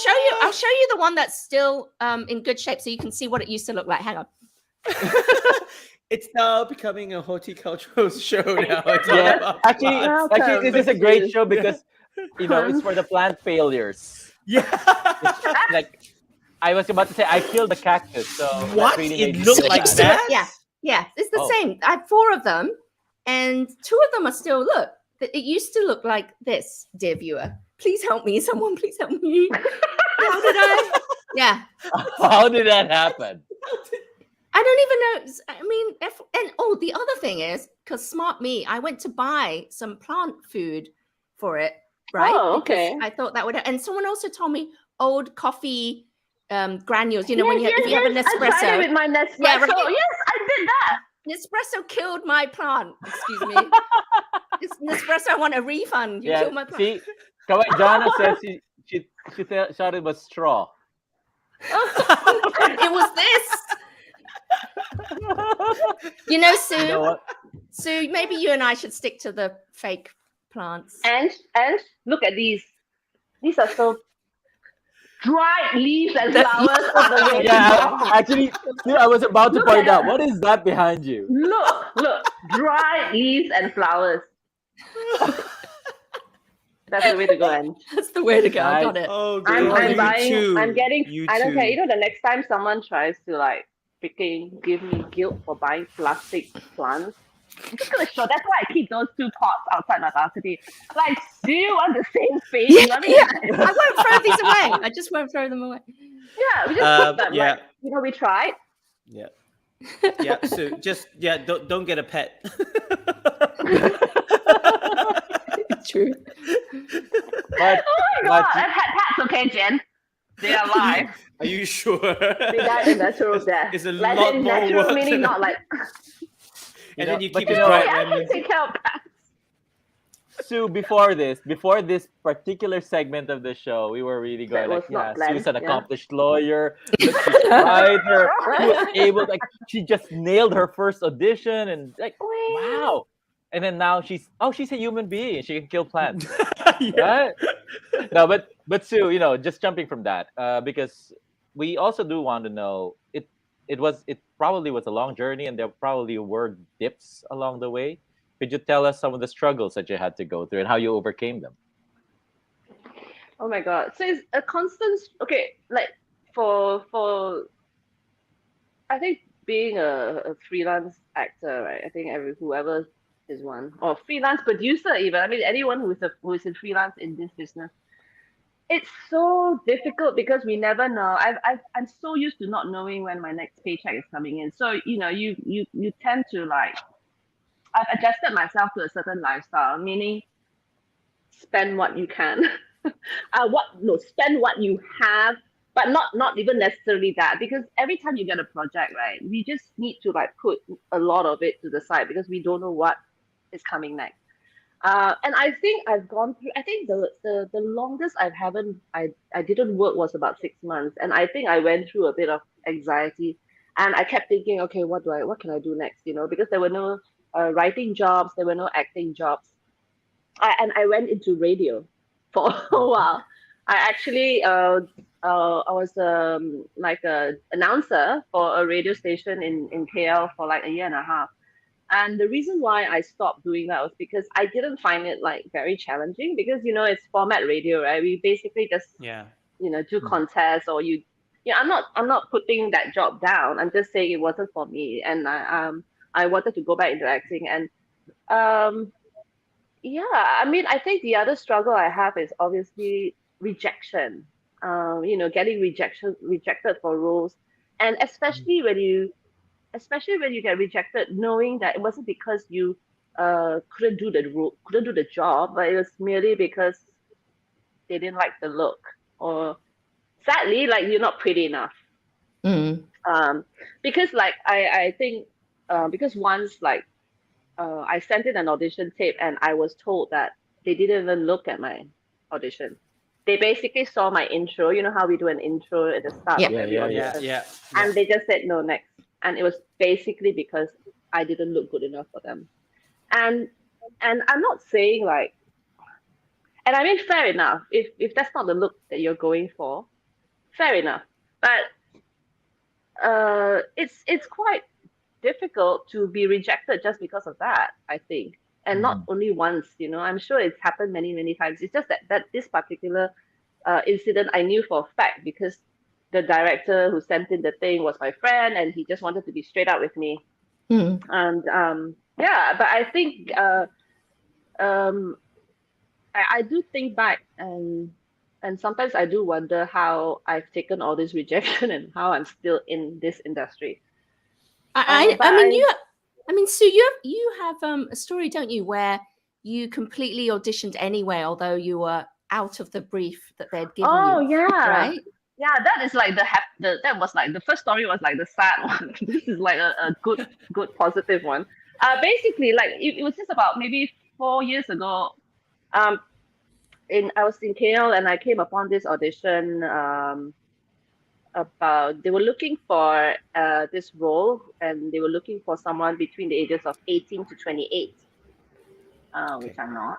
show you the one that's still in good shape so you can see what it used to look like. Hang on. It's now becoming a horticultural show now. It's all Yeah, about actually, plants. actually, this is a great Welcome. show because it's for the plant failures. Yeah. Like I was about to say, I killed the cactus, so that What? really It made me looked feel like bad. that? Yeah, it's the Oh. same. I have 4 of them, and 2 of them are still. Look, it used to look like this, dear viewer. Please help me, someone. Please help me. How did I? Yeah. How did that happen? I don't even know. I mean, the other thing is, because smart me, I went to buy some plant food for it, right? Oh, Because okay. I thought that would, and someone also told me old coffee granules. When if you have an I tried it espresso, with my Nespresso. Yeah, right. Yes, I did that. Nespresso killed my plant. Excuse me. Nespresso, I want a refund. You Yeah, killed my plant. see, Kawaii Jana says she thought it was straw. It was this. Sue. You know what? Sue, maybe you and I should stick to the fake plants. And look at these. These are so dried leaves and flowers of the way. Yeah, actually, I was about to Look point at out what is that behind you. Look, dried leaves and flowers. That's the way to go, and That's the way to go. I Nice. got it. Oh, I'm you buying. too. I'm getting. You I don't too. care. The next time someone tries to freaking give me guilt for buying plastic plants, I'm just gonna show. That's why I keep those 2 pots outside my balcony. Like, do you want the same thing? Yeah, I mean, yeah. I won't throw these away. I just won't throw them away. yeah, we just put them. Yeah. We tried. Yeah. Yeah. So just don't get a pet. It's true. But, Oh my but god! I've had cats. Okay, Jen. They are alive. Are you sure? They died a natural death. It's a Like lot in more natural work meaning, than- not like. And know, then you but keep you it know bright what? I can random. take care of cats. Sue, before this particular segment of the show, we were really going That was not planned, Sue's an yeah. accomplished lawyer, she's a writer, who was able, she just nailed her first audition, and wow. And then now she's a human being, she can kill plants. Yeah. Right? No, but Sue, just jumping from that, because we also do want to know, it probably was a long journey, and there probably were dips along the way. Could you tell us some of the struggles that you had to go through and how you overcame them? Oh my god! So it's a constant. Okay, like for I think being a freelance actor, right? I think whoever is one, or freelance producer even. I mean, anyone who is in freelance in this business, it's so difficult because we never know. I'm so used to not knowing when my next paycheck is coming in. So you tend to I've adjusted myself to a certain lifestyle, meaning spend what you can. Spend what you have, but not even necessarily that, because every time you get a project, right, we just need to put a lot of it to the side because we don't know what is coming next. And I think I've gone through. I think the longest I didn't work was about 6 months, and I think I went through a bit of anxiety, and I kept thinking, okay, what can I do next? Because there were no writing jobs, there were no acting jobs, and I went into radio for a while. I actually I was like a announcer for a radio station in KL for a year and a half. And the reason why I stopped doing that was because I didn't find it very challenging, because it's format radio, right? We basically just do contests, or you I'm not putting that job down. I'm just saying it wasn't for me, and I wanted to go back into acting. And um yeah, I mean, I think the other struggle I have is obviously rejection. Getting rejected for roles, and especially when you get rejected, knowing that it wasn't because you couldn't do the job, but it was merely because they didn't like the look, or sadly, like you're not pretty enough. Mm. Because like I think because once like I sent in an audition tape and I was told that they didn't even look at my audition. They basically saw my intro. You know how we do an intro at the start Yeah. of every Yeah, audition, Yeah. and they just said no, next. And it was basically because I didn't look good enough for them. And I'm not saying like, and I mean fair enough. If that's not the look that you're going for, fair enough. But it's quite difficult to be rejected just because of that, I think. And not only once, I'm sure it's happened many, many times. It's just that this particular incident I knew for a fact because the director who sent in the thing was my friend and he just wanted to be straight up with me. Mm. And but I think um, I do think back and sometimes I do wonder how I've taken all this rejection and how I'm still in this industry. Sue, you have a story, don't you, where you completely auditioned anyway, although you were out of the brief that they'd given you. Yeah. Right? Yeah, that is like that was like the first story was like the sad one. This is like a good positive one. Basically, like it was just about maybe 4 years ago. I was in KL and I came upon this audition. About they were looking for this role and they were looking for someone between the ages of 18 to 28, which I'm not.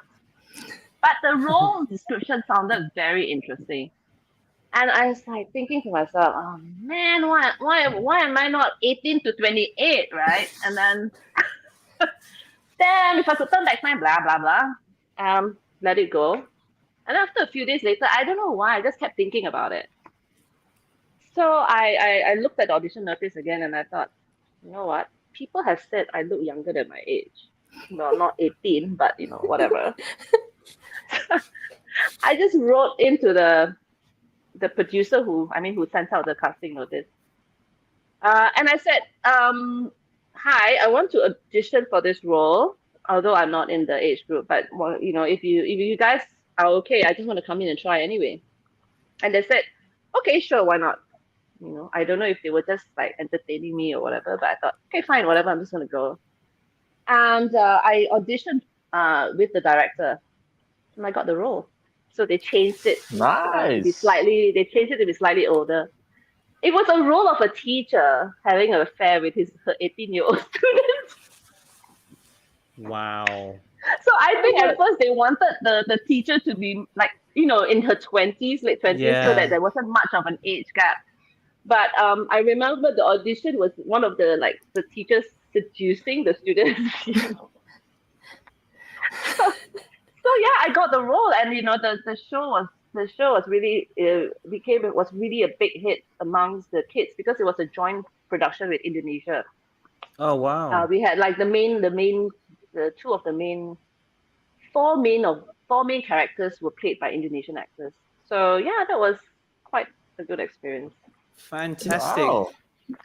But the role description sounded very interesting. And I was like thinking to myself, oh man, why am I not 18 to 28, right? And then damn, if I could turn back time, blah blah blah. Let it go. And after a few days later, I don't know why, I just kept thinking about it. So I looked at the audition notice again and I thought, you know what? People have said I look younger than my age. Well, not 18, but whatever. I just wrote into the producer who sent out the casting notice. And I said, hi, I want to audition for this role, although I'm not in the age group, but if you guys are okay, I just want to come in and try anyway. And they said, okay, sure, why not? I don't know if they were just like entertaining me or whatever, but I thought, okay, fine, whatever, I'm just gonna go. And I auditioned with the director, and I got the role. So they changed it to be slightly. They changed it to be slightly older. It was a role of a teacher having an affair with her 18-year-old student. Wow. So I think at first they wanted the teacher to be like in her 20s, late 20s, so that there wasn't much of an age gap. But I remember the audition was one of the teachers seducing the students. So yeah, I got the role, and the show was really was really a big hit amongst the kids because it was a joint production with Indonesia. Oh wow. We had like four main characters were played by Indonesian actors. So yeah, that was quite a good experience. Fantastic. Wow.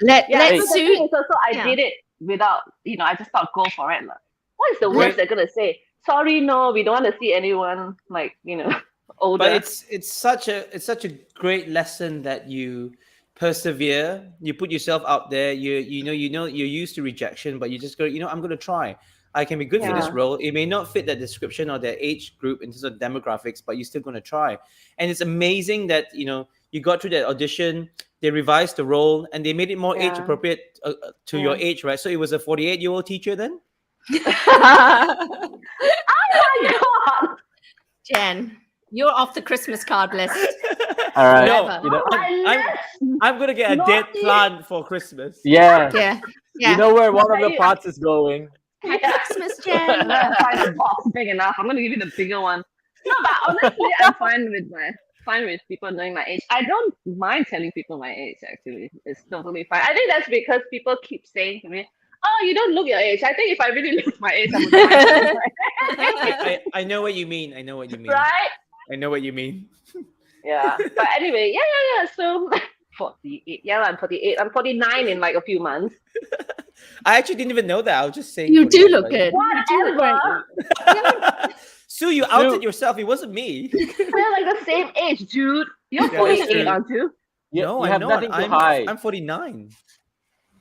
Let's Sue. So I did it without, I just thought go for it. What is the worst they're gonna say? Sorry, no, we don't want to see anyone older. But it's such a great lesson that you persevere. You put yourself out there. You're used to rejection, but you just go. I'm going to try. I can be good for this role. It may not fit that description or their age group in terms of demographics, but you're still going to try. And it's amazing that you got through that audition. They revised the role and they made it more age appropriate to your age, right? So it was a 48-year-old teacher then. Oh my god, Jen, you're off the Christmas card list. All right. No, I'm gonna get a dead plant for Christmas. Yeah. You know where one of the pots is going. Happy Christmas, Jen. I'm gonna find a box big enough. I'm gonna give you the bigger one. No, but honestly, I'm fine with my. fine with people knowing my age. I don't mind telling people my age, actually. It's totally fine. I think that's because people keep saying to me, oh, you don't look your age. I think if I really look my age, I would mind telling my age. I know what you mean. I know what you mean. Right? I know what you mean. Yeah. But anyway, yeah. So 48. Yeah, I'm 48. I'm 49 in like a few months. I actually didn't even know that. I was just saying. You do 49, look but- good. You do look great. Whatever. Sue, you outed yourself. It wasn't me. We're like the same age, dude. You're Yeah, that's 48, true. aren't you? No, you I'm have not. nothing to I'm hide. I'm 49.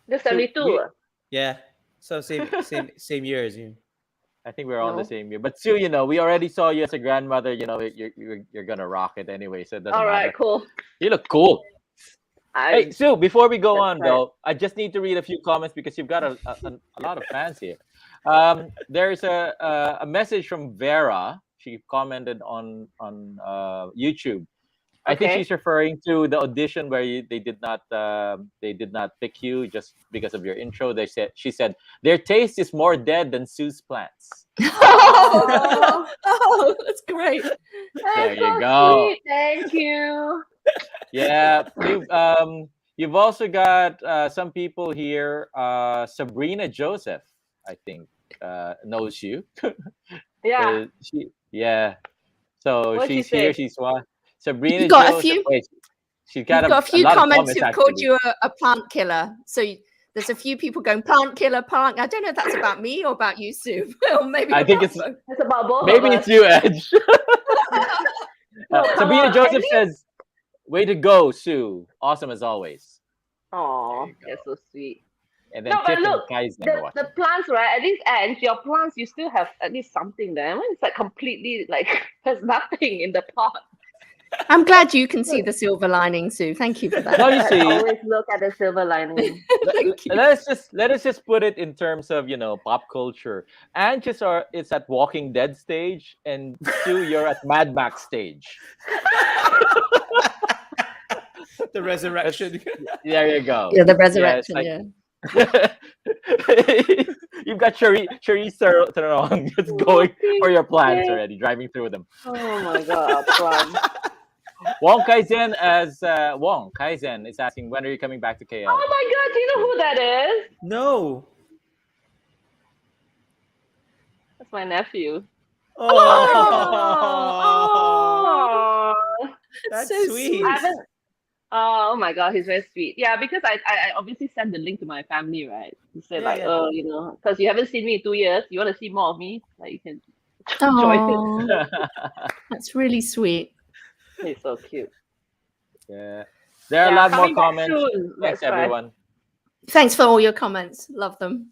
You're 72. Yeah. So same year as you. I think we're all in the No. same year. But Sue, we already saw you as a grandmother. You're gonna rock it anyway, so it doesn't All matter. right, cool. You look cool. Hey, I'm, Sue, before we go That's on, right. though, I just need to read a few comments because you've got a lot of fans here. There's a message from Vera. She commented on YouTube. I think Okay. she's referring to the audition where they did not pick you just because of your intro. She said their taste is more dead than Sue's plants. Aw, Oh, that's great. There that's you so go. sweet. Thank you. Yeah, you've also got some people here. Sabrina Joseph, I think, knows you. Yeah. So What'd she she's here. say? She's one. Sabrina You've got a Joseph. few. Wait, she's You've got got a few lot of comments who've called actually. you a plant killer. So there's a few people going plant killer, plant. I don't know if that's about me or about you, Sue. Or maybe I think about it's both. It's about both maybe of it's us. you, Edge. No, come Sabrina on. At Joseph least. says, "Way to go, Sue! Awesome as always." Aw, There you go. you're so sweet. And then No, but Tiff and look, Kaizen are the watching. plants, right? At least, and your plants, you still have at least something there. Mine is like completely like there's nothing in the pot. I'm glad you can see the silver lining, Sue. Thank you for that. No, you I see, always look at the silver lining. Thank you. let us just put it in terms of pop culture. Anxious it's at Walking Dead stage, and Sue, you're at Mad Max stage. The resurrection. There you go. Yeah, the Yeah, it's resurrection. like- Yeah. You've got Charisse Theron just going for your plans already, driving through them. Oh my god, plants. Wong Kaizen is asking, when are you coming back to KL? Oh my god, do you know who that is? No. That's my nephew. Oh, Oh, that's so sweet. I haven't. Oh my god, he's very sweet. Yeah, because I obviously sent the link to my family, right? He said Yeah, like, yeah. oh, because you haven't seen me in 2 years, you want to see more of me? Like you can join it. Oh, that's really sweet. He's so cute. Yeah. There are a lot more coming back comments. soon. Thanks, That's right. everyone. Thanks for all your comments. Love them.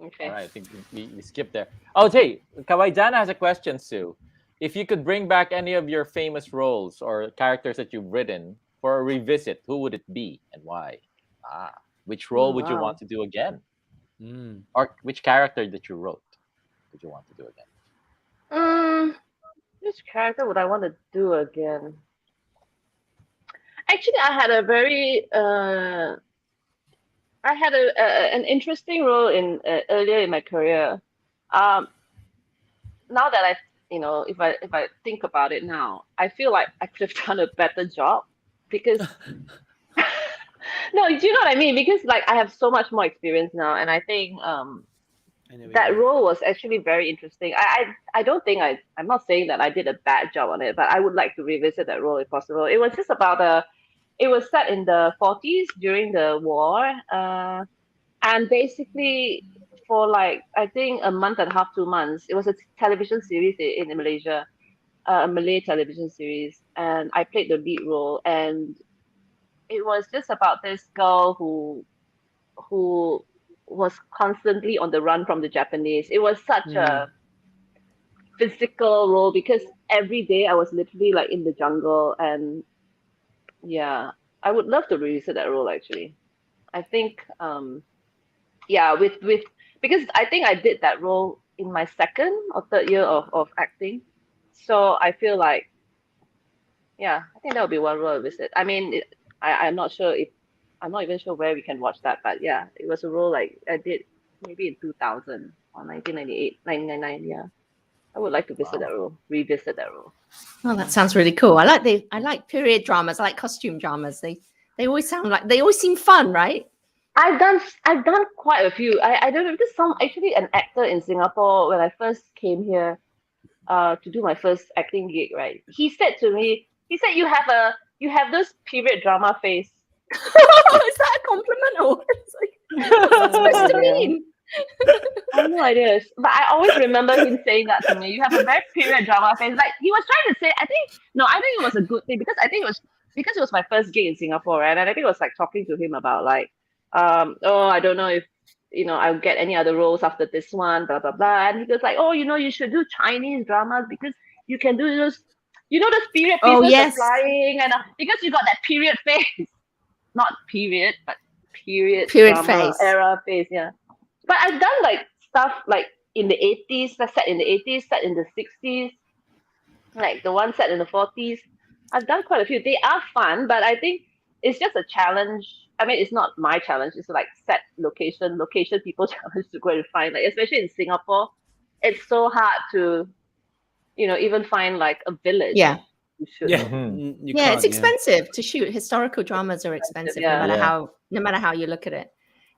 Okay. All right, I think we skipped there. Oh, hey, Kawaijana has a question, Sue. If you could bring back any of your famous roles or characters that you've written for a revisit, who would it be and why? Which role would you wow. want to do again? Mm. Or which character that you wrote would you want to do again? Which character would I want to do again? Actually, I had a very an interesting role in earlier in my career. Now that if I think about it now, I feel like I could have done a better job because no, do you know what I mean? Because like I have so much more experience now, and I think I know what that you mean. role was actually very interesting. I don't think I'm not saying that I did a bad job on it, but I would like to revisit that role if possible. It was just about it was set in the 40s during the war, and basically for like I think a month and a half, 2 months, it was a television series in Malaysia, a Malay television series, and I played the lead role, and it was just about this girl who was constantly on the run from the Japanese. It was such a physical role because every day I was literally like in the jungle, and yeah, I would love to revisit that role actually. I think with because I think I did that role in my second or third year of acting. So I feel like I think that would be one role I visit. I mean, I'm not even sure where we can watch that, but yeah, it was a role like I did maybe in 2000 or 1998, 1999, yeah. I would like to visit that role, revisit that role. Oh, that sounds really cool. I like period dramas. I like costume dramas. They always seem fun, right? I've done quite a few. I don't know, because an actor in Singapore, when I first came here to do my first acting gig, right? He said to me, you have this period drama face. Is that a compliment or it's like, what's that supposed to mean? I have no idea. But I always remember him saying that to me. You have a very period drama face. Like, he was trying to say, I think it was a good thing, because it was my first gig in Singapore, right? And I think it was like talking to him about like, I don't know if I'll get any other roles after this one, blah blah blah. And he was like, you should do Chinese dramas, because you can do those, those period pieces, Oh, yes. flying, and because you got that period face, not period, but period Period drama, face. era face, yeah. But I've done like stuff like in the 80s, set in the 80s, set in the 60s, like the one set in the 40s. I've done quite a few. They are fun, but I think it's just a challenge. I mean, it's not my challenge. It's like set location people challenge to go and find. Like, especially in Singapore, it's so hard to, even find like a village. Yeah. You should. Yeah, Mhm. you Yeah, can't, it's expensive to shoot. Historical dramas are expensive, Yeah. no matter how you look at it.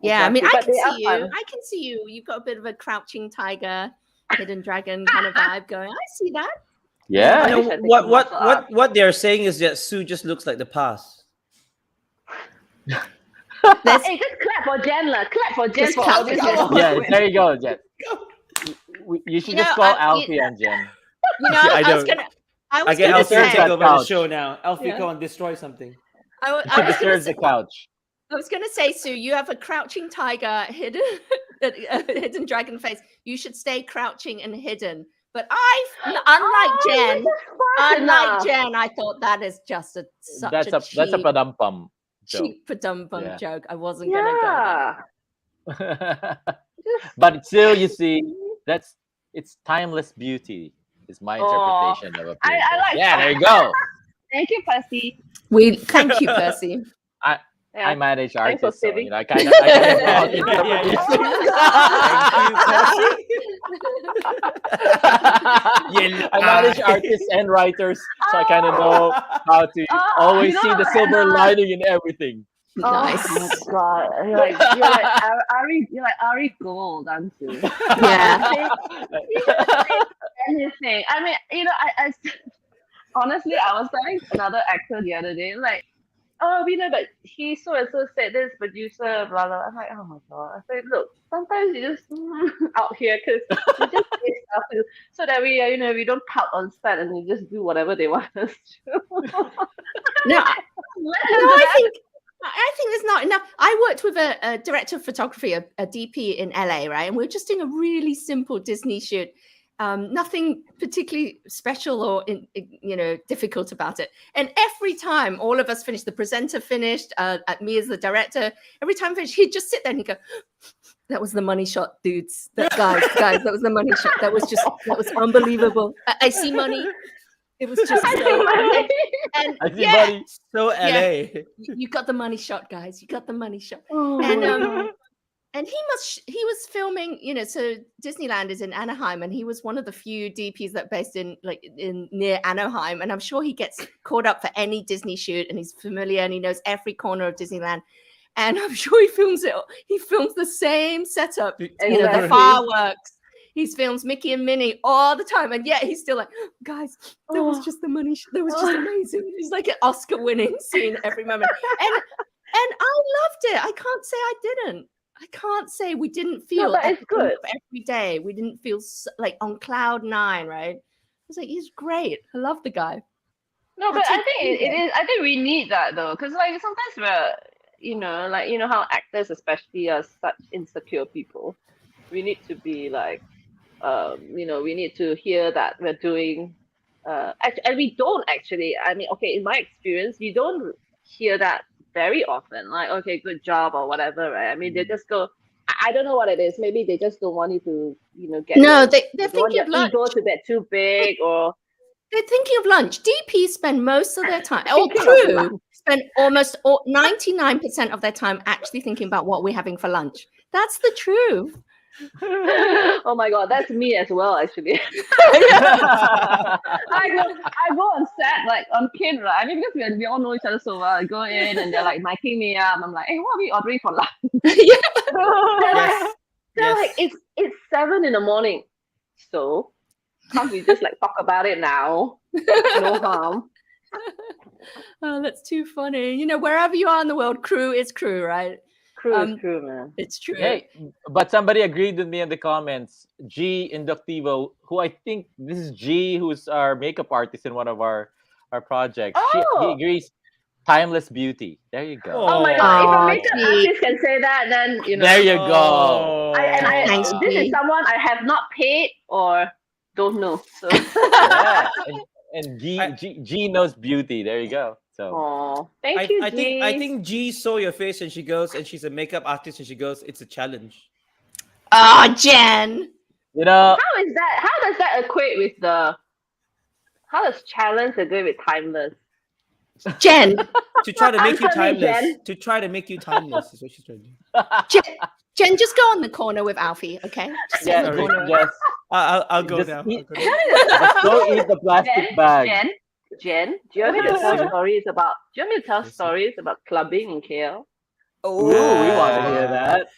Yeah, Exactly. I But can they are see you. fun. I can see you. You've got a bit of a crouching tiger, hidden dragon kind of vibe going. I see that. Yeah. You wish I know, could martial arts. what they're saying is that Sue just looks like the past. There's, Hey, just clap for Jen, lah. Clap for Jen Just for clap all for this. Jen. Yeah, there you go, Jen. You should You know, just call I- Alfie and Jen. you know, Yeah, I I was don't. gonna I get gonna Alfie to deserve take that say, over the couch. show now. Alfie, Yeah. come on, destroy something. I He was gonna deserves say, the couch. I was gonna say, Sue, you have a crouching tiger, hidden, hidden dragon face. You should stay crouching and hidden. But unlike Jen, I thought that is just such That's a a padampam joke. cheap padum-bum Yeah. joke. I wasn't gonna go there. Yeah. But still, you see, it's timeless beauty. Is my Oh, interpretation of a I period. like Yeah, that. there you go. Thank you, Percy. We thank you, Percy. Yeah. I manage Thanks for artists, so saving. I kind of know how to interpret these things. I manage artists and writers, so I kind of know how to always see the silver lining in everything. Nice. Oh my god! You're like Ari Gold, aren't you? Yeah. Anything. I mean, I honestly, I was telling another actor the other day, like, but he so and so said this, producer, blah blah. I'm like, oh my god. I said, look, sometimes you just out here because we just say stuff so that we, we don't pout on set and we just do whatever they want us to. No, I think there's not enough. I worked with a director of photography, a DP in LA, right? And we were just doing a really simple Disney shoot. Nothing particularly special or difficult about it. And every time all of us finished, the presenter finished, at me as the director, every time finished, he'd just sit there and he'd go, "That was the money shot, dudes. Guys, that was the money shot. That was unbelievable. I see money." It was just so, and I see yeah, money. So LA. you got the money shot, guys. You got the money shot. Oh. And he was filming, so Disneyland is in Anaheim, and he was one of the few DPs that based in near Anaheim. And I'm sure he gets caught up for any Disney shoot, and he's familiar and he knows every corner of Disneyland. And I'm sure he films the same setup, the fireworks. He films Mickey and Minnie all the time, and yet he's still like, "Guys, that was just the money. That was just amazing." It's like an Oscar-winning scene every moment, and I loved it. I can't say I didn't. I can't say we didn't feel. But it's good. Every day we didn't feel like on cloud 9, right? I was like, he's great. I love the guy. No, but I think it is. I think we need that though, because like sometimes we're, how actors especially are such insecure people. We need to be like, we need to hear that we're doing, and we don't actually. I mean, okay, in my experience, you don't hear that very often. Like, okay, good job or whatever, right? I mean, they just go. I don't know what it is. Maybe they just don't want you to, get. No, they're don't thinking want of lunch. your ego to get too big, or They're thinking of lunch. DPs spend most of their time, or crew spend almost 99% of their time actually thinking about what we're having for lunch. That's the truth. Oh my god, that's me as well actually. I go on set like on Kin, right? I mean because we all know each other so well. I go in and they're like micing me up. I'm like, hey, what are we ordering for lunch? Yes. They're like, Yes. it's 7 in the morning. So can't we just like talk about it now? No harm. Oh, that's too funny. You know, wherever you are in the world, crew is crew, right? Crew is crew, man. It's true. Hey, but somebody agreed with me in the comments. G Inductivo, who I think this is G, who's our makeup artist in one of our projects. He Oh, agrees. Timeless beauty. There you go. oh my god! If a Oh, makeup gee. artist can say that, then you know. There you go. Thanks, This is G. someone I have not paid or don't know. So, Yeah. And I- G knows beauty. There you go. So oh, thank you, I G. think G saw your face and she goes, and she's a makeup artist and she goes, it's a challenge. Oh, Jen. you know, How is that? How does that equate with the? How does challenge agree with timeless? Jen. To try to make you Answer me, timeless. Jen. To try to make you timeless is what she's trying to do. Jen, just go on the corner with Alfie, okay? Just sit in yeah, the Sorry. corner. just I'll go Just now. eat- I'll go now. just don't eat the plastic bag. Jen, do you want me to Yes, tell Sue. stories about? Do you want me to tell Yes, Sue. stories about clubbing in KL? Ooh, we want to hear that.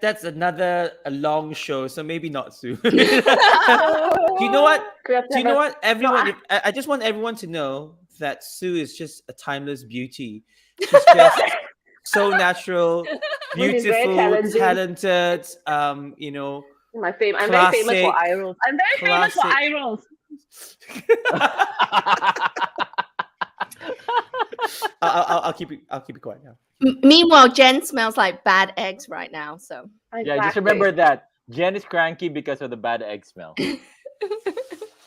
That's a long show, so maybe not Sue. Do you know what? Do you know what? Everyone, I just want everyone to know that Sue is just a timeless beauty. She's just so natural, Which is very beautiful, challenging. talented. You know, I'm very famous for Classic. eye rolls. I'm very famous for Classic. eye rolls. I'll keep it quiet now. Meanwhile, Jen smells like bad eggs right now. So Yeah, just remember that Jen is cranky because of the bad egg smell.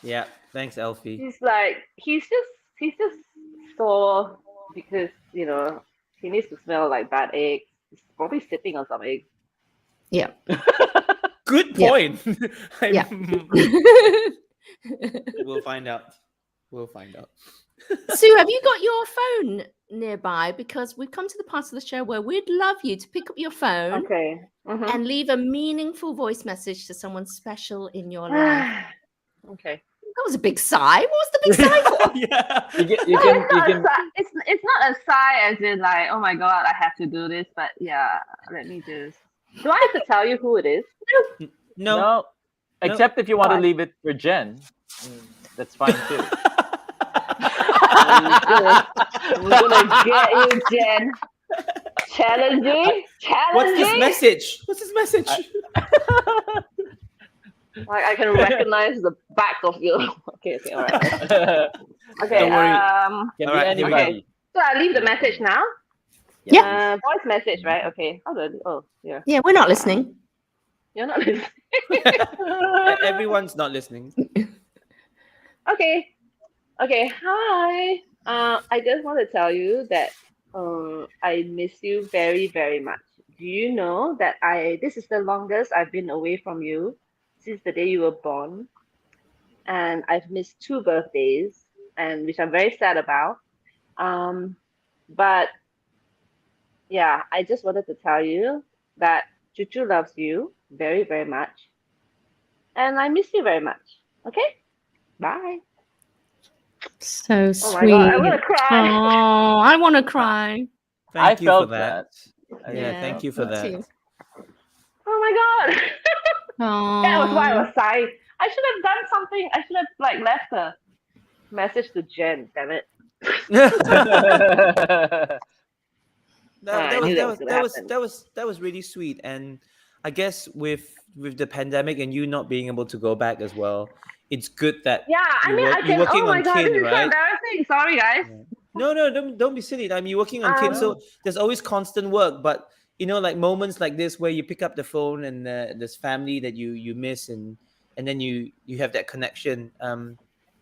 Yeah, thanks, Elfie. He's like he's just sore because you know he needs to smell like bad eggs. He's probably sipping on some eggs. yeah. Good Yeah. point. Yeah. We'll find out. We'll find out. Sue, have you got your phone nearby? Because we've come to the part of the show where we'd love you to pick up your phone Okay. Mhm. and leave a meaningful voice message to someone special in your life. Okay. That was a big sigh. What was the big sigh for? Yeah. You can It's not a sigh as in like, oh my god, I have to do this, but yeah, let me just. Do I have to tell you who it is? No. except if you want to Why? leave it for Jen. That's fine too. I'm gonna get you, Jen. Challenging. What's this message? What's this message? Like I can recognize the back of your. Okay, all right. Okay. Don't worry. Can be Alright, here we go. anybody. So I leave the message now. Yeah. Voice message, right? Okay. How do I do? Oh, yeah. Yeah, we're not listening. You're not listening. Everyone's not listening. Okay. Okay. Hi. I just want to tell you that I miss you very, very much. Do you know that this is the longest I've been away from you since the day you were born, and I've missed 2 birthdays, and which I'm very sad about. But yeah, I just wanted to tell you that Chuchu loves you very, very much, and I miss you very much. Okay. Bye. So Oh sweet. my god, I'm gonna cry. Oh, I want to cry. Thank you for felt that. that. Yeah, thank you for me that. too. Oh my god. That was why I Oh, was sighing. I should have done something. I should have like left a message to Jen. Damn it. I knew that was gonna happen. That was really sweet, and I guess with the pandemic and you not being able to go back as well, it's good that Yeah, I mean, I you're can. working Oh my on god, Kin, this is so right? embarrassing. Sorry, guys. No, don't be silly. I mean, you're working on Kin, so there's always constant work. But you know, like moments like this where you pick up the phone and there's family that you miss, and then you have that connection.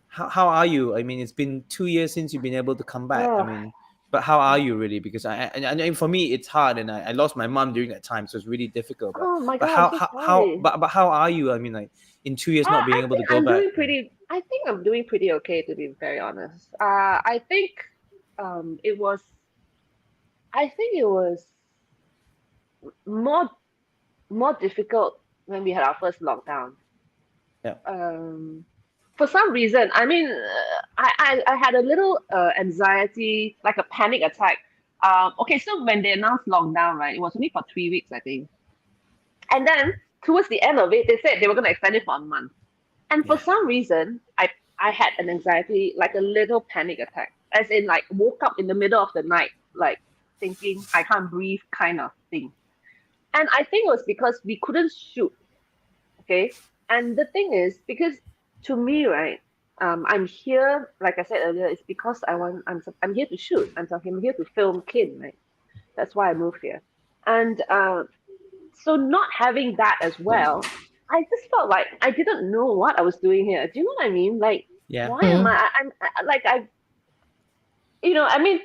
How are you? I mean, it's been 2 years since you've been able to come back. I Oh. mean, but how are you really? Because and for me, it's hard, and I lost my mom during that time, so it's really difficult. But, Oh my but god, I'm so sorry. but how are you? I mean, like in 2 years not being able to go I'm back. doing pretty. I think I'm doing pretty okay, to be very honest. I think it was. I think it was more difficult when we had our first lockdown. Yeah. For some reason, I mean, I had a little anxiety, like a panic attack. Okay, so when they announced lockdown, right, it was only for 3 weeks, I think. And then towards the end of it, they said they were going to extend it for a month. And for Yeah. some reason, I had an anxiety, like a little panic attack, as in like woke up in the middle of the night, like thinking I can't breathe kind of thing. And I think it was because we couldn't shoot. Okay. And the thing is, because to me, right, I'm here, like I said earlier, it's because I'm here to shoot. I'm here to film Kin, right? That's why I moved here. And so not having that as well, I just felt like I didn't know what I was doing here. Do you know what I mean? Like, Yeah. why am like I I mean,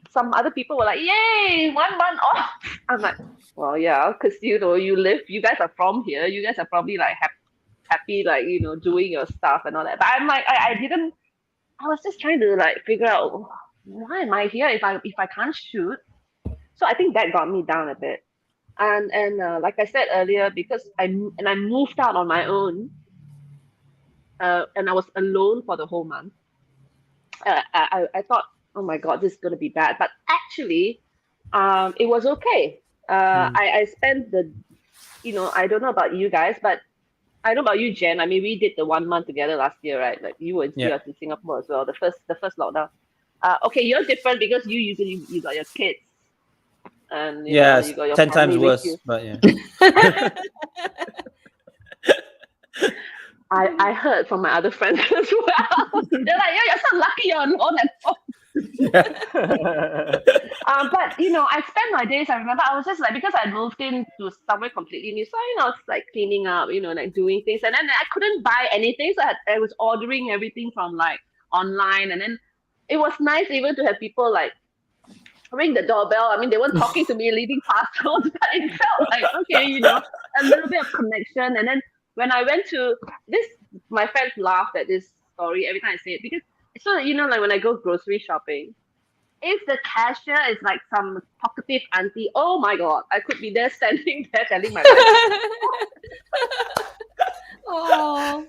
some other people were like, "Yay, 1 month off." I'm like, "Well, yeah, because you guys are from here. You guys are probably like happy, like doing your stuff and all that." But I'm like, I didn't. I was just trying to like figure out why am I here if I can't shoot. So I think that got me down a bit. And like I said earlier, because I moved out on my own, and I was alone for the whole month. I thought, oh my God, this is going to be bad. But actually, it was okay. I spent I don't know about you guys, but I know about you, Jen. I mean, we did the 1 month together last year, right? Like you were Yeah. in Singapore as well. The first lockdown. Okay, you're different because you got your kids and Yeah. you got your 10 times family with you. worse, but yeah. I heard from my other friends as well. They're like, yeah, you're so lucky you're on and off. Yeah. But I spent my days. I remember I was just like because I moved into somewhere completely new, so I was like cleaning up, like doing things, and then I couldn't buy anything, so I was ordering everything from like online, and then it was nice even to have people like ring the doorbell. I mean, they weren't talking to me, leaving parcels, but it felt like okay, a little bit of connection. And then when I went to this, my friends laughed at this story every time I say it because so like when I go grocery shopping if the cashier is like some talkative auntie, oh my God, I could be there standing there telling my life. Oh,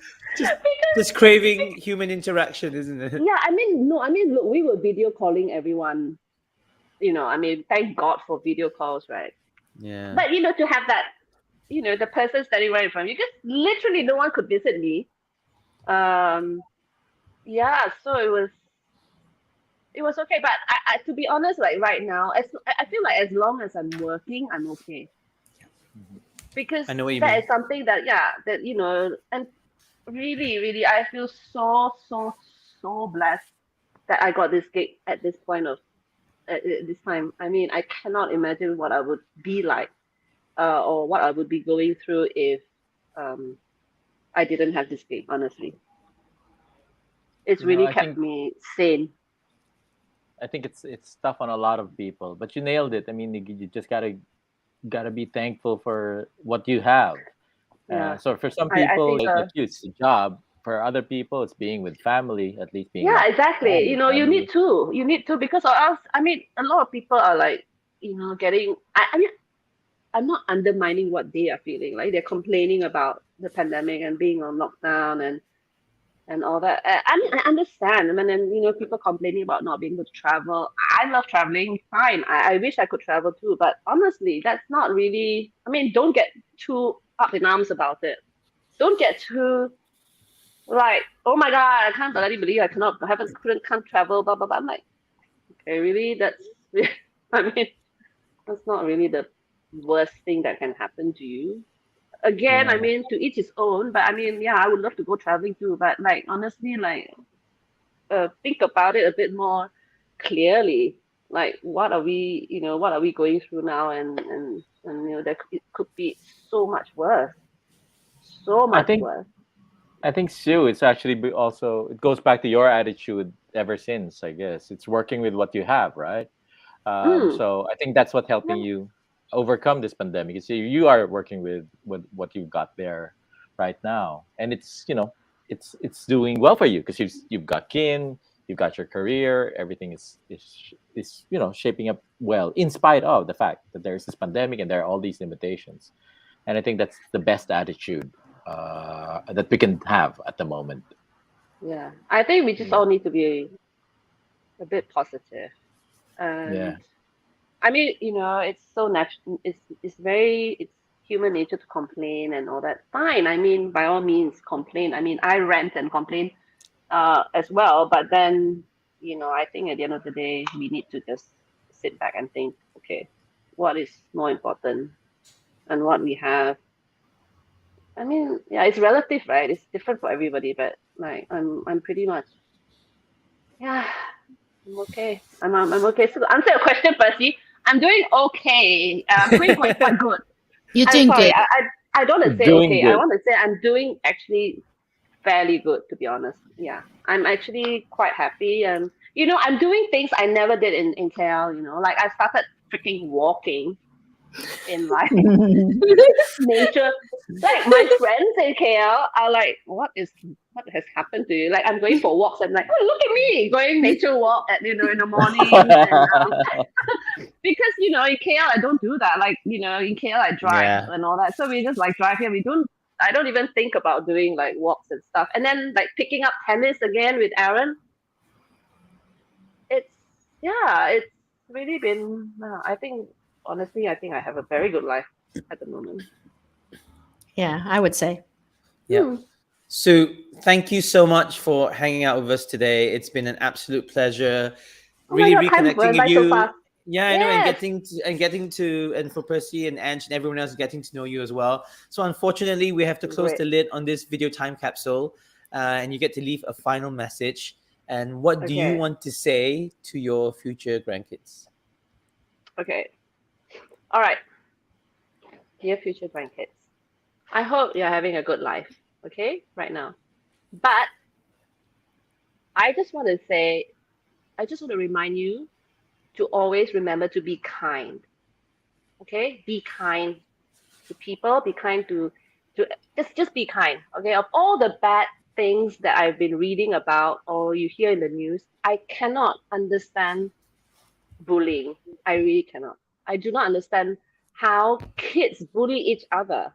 Just craving human interaction, isn't it? Yeah, I mean, no, I mean, look, we were video calling everyone. I mean, thank God for video calls, right? Yeah. But to have that, the person standing right in front of you, because literally no one could visit me. Yeah, so it was okay. But I to be honest, like right now, I feel like as long as I'm working, I'm okay. Because I know what you that mean. is something that and really, really, I feel so, so, so blessed that I got this gig at this point of at this time. I mean, I cannot imagine what I would be like, or what I would be going through if I didn't have this gig. Honestly, it's really I kept think me sane. it's tough on a lot of people, but you nailed it. I mean, you just gotta be thankful for what you have. Yeah, So for some I people, think. like you, it's a job. For other people, it's being with family, at least being Yeah, with exactly. home with You need family. to. You need to because or else, I mean, a lot of people are like, getting. I mean, I'm not undermining what they are feeling. Like they're complaining about the pandemic and being on lockdown and all that. I mean, I understand. I mean, and people complaining about not being able to travel. I love traveling. Fine. I wish I could travel too. But honestly, that's not really. I mean, don't get too up in arms about it. Don't get too like, oh my god, I can't bloody believe can't travel. Blah blah blah. I'm like, okay, really? That's. I mean, that's not really the worst thing that can happen to you. Again, I Yeah. mean, to each his own. But I mean, yeah, I would love to go traveling too. But like, honestly, like, think about it a bit more clearly. Like, what are we going through now? And it could be so much worse, so I much think worse. I think Sue, it's actually also it goes back to your attitude ever since. I guess it's working with what you have, right? Mm, So I think that's what helping yeah, you overcome this pandemic. You see, you are working with what you've got there right now, and it's doing well for you because you've got kin, you've got your career, everything is shaping up well in spite of the fact that there's this pandemic and there are all these limitations. And I think that's the best attitude that we can have at the moment. Yeah, I think we just all need to be a bit positive. Yeah. And I mean, it's so natural. It's human nature to complain and all that. Fine. I mean, by all means, complain. I mean, I rant and complain as well. But then, I think at the end of the day, we need to just sit back and think, okay, what is more important and what we have. I mean, yeah, it's relative, right? It's different for everybody, but like, I'm pretty much, yeah, I'm okay. I'm okay. So to answer your question, Percy, I'm doing okay. I'm doing quite good. You're I'm doing sorry. good. I don't want to say Doing okay. I good. want to say I'm doing actually fairly good, to be honest. Yeah, I'm actually quite happy. And I'm doing things I never did in KL. Like I started freaking walking in like nature. Like my friends in KL are like, what has happened to you? Like I'm going for walks. I'm like, oh, look at me going nature walk at in the morning. And because in KL I don't do that. Like in KL I drive Yeah. and all that. So we just like drive here. I don't even think about doing like walks and stuff. And then like picking up tennis again with Aaron. It's really been. I think honestly, I think I have a very good life at the moment. Yeah, I would say. Yeah. Hmm. So thank you so much for hanging out with us today. It's been an absolute pleasure. Oh my Really God, time reconnecting went by with so you. fast. Yeah, I know, and Yes. and for Percy and Ange and everyone else getting to know you as well. So unfortunately, we have to close Great. the lid on this video time capsule, and you get to leave a final message. And what do you Okay. want to say to your future grandkids? Okay. All right. Dear future grandkids, I hope you're having a good life. Okay, right now. But I just want to say, I just want to remind you to always remember to be kind. Okay, be kind to people. Be kind to just be kind. Okay, of all the bad things that I've been reading about or you hear in the news, I cannot understand bullying. I really cannot. I do not understand how kids bully each other.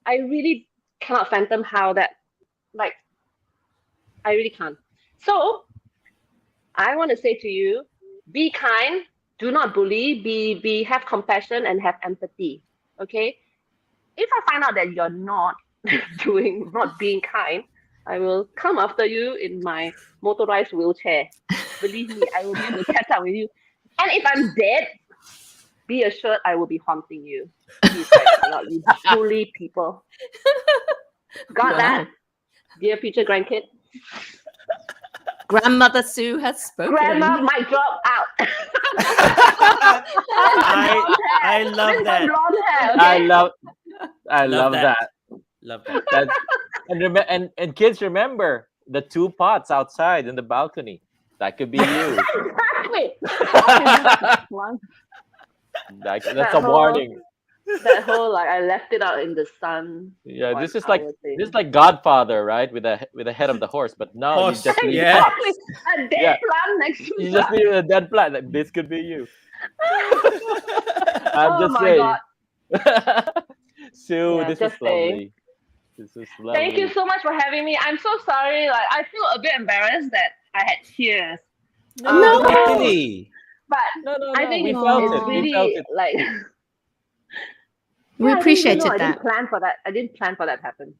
I really cannot fathom how that, like, I really can't. So I want to say to you, be kind, do not bully, have compassion and have empathy. Okay? If I find out that you're not not being kind, I will come after you in my motorized wheelchair. Believe me, I will be able to catch up with you. And if I'm dead, be assured I will be haunting you. Please guys cannot you bully people. Got Wow. that? Dear future grandkid. Grandmother Sue has spoken. Grandma might drop out. I love This is that. blonde hair, okay? I love that. Love that. That's, and kids, remember the two pots outside in the balcony. That could be you. Exactly. That's That a whole- warning. That whole like I left it out in the sun. Yeah, 1 this is like hour thing. Godfather, right? With the head of the horse, but now Horse, you just leave yeah. Exactly. pots. A dead Yeah. plant next to You the just leave a dead plant. Like, this could be you. I'm Oh just my saying. God. Sue, Yeah, this is just saying. lovely. This is lovely. Thank you so much for having me. I'm so sorry. Like I feel a bit embarrassed that I had tears. No, don't be silly. But No, I think we it's felt it. We really felt it. like We I appreciated didn't that. plan for that. I didn't plan for that to happen.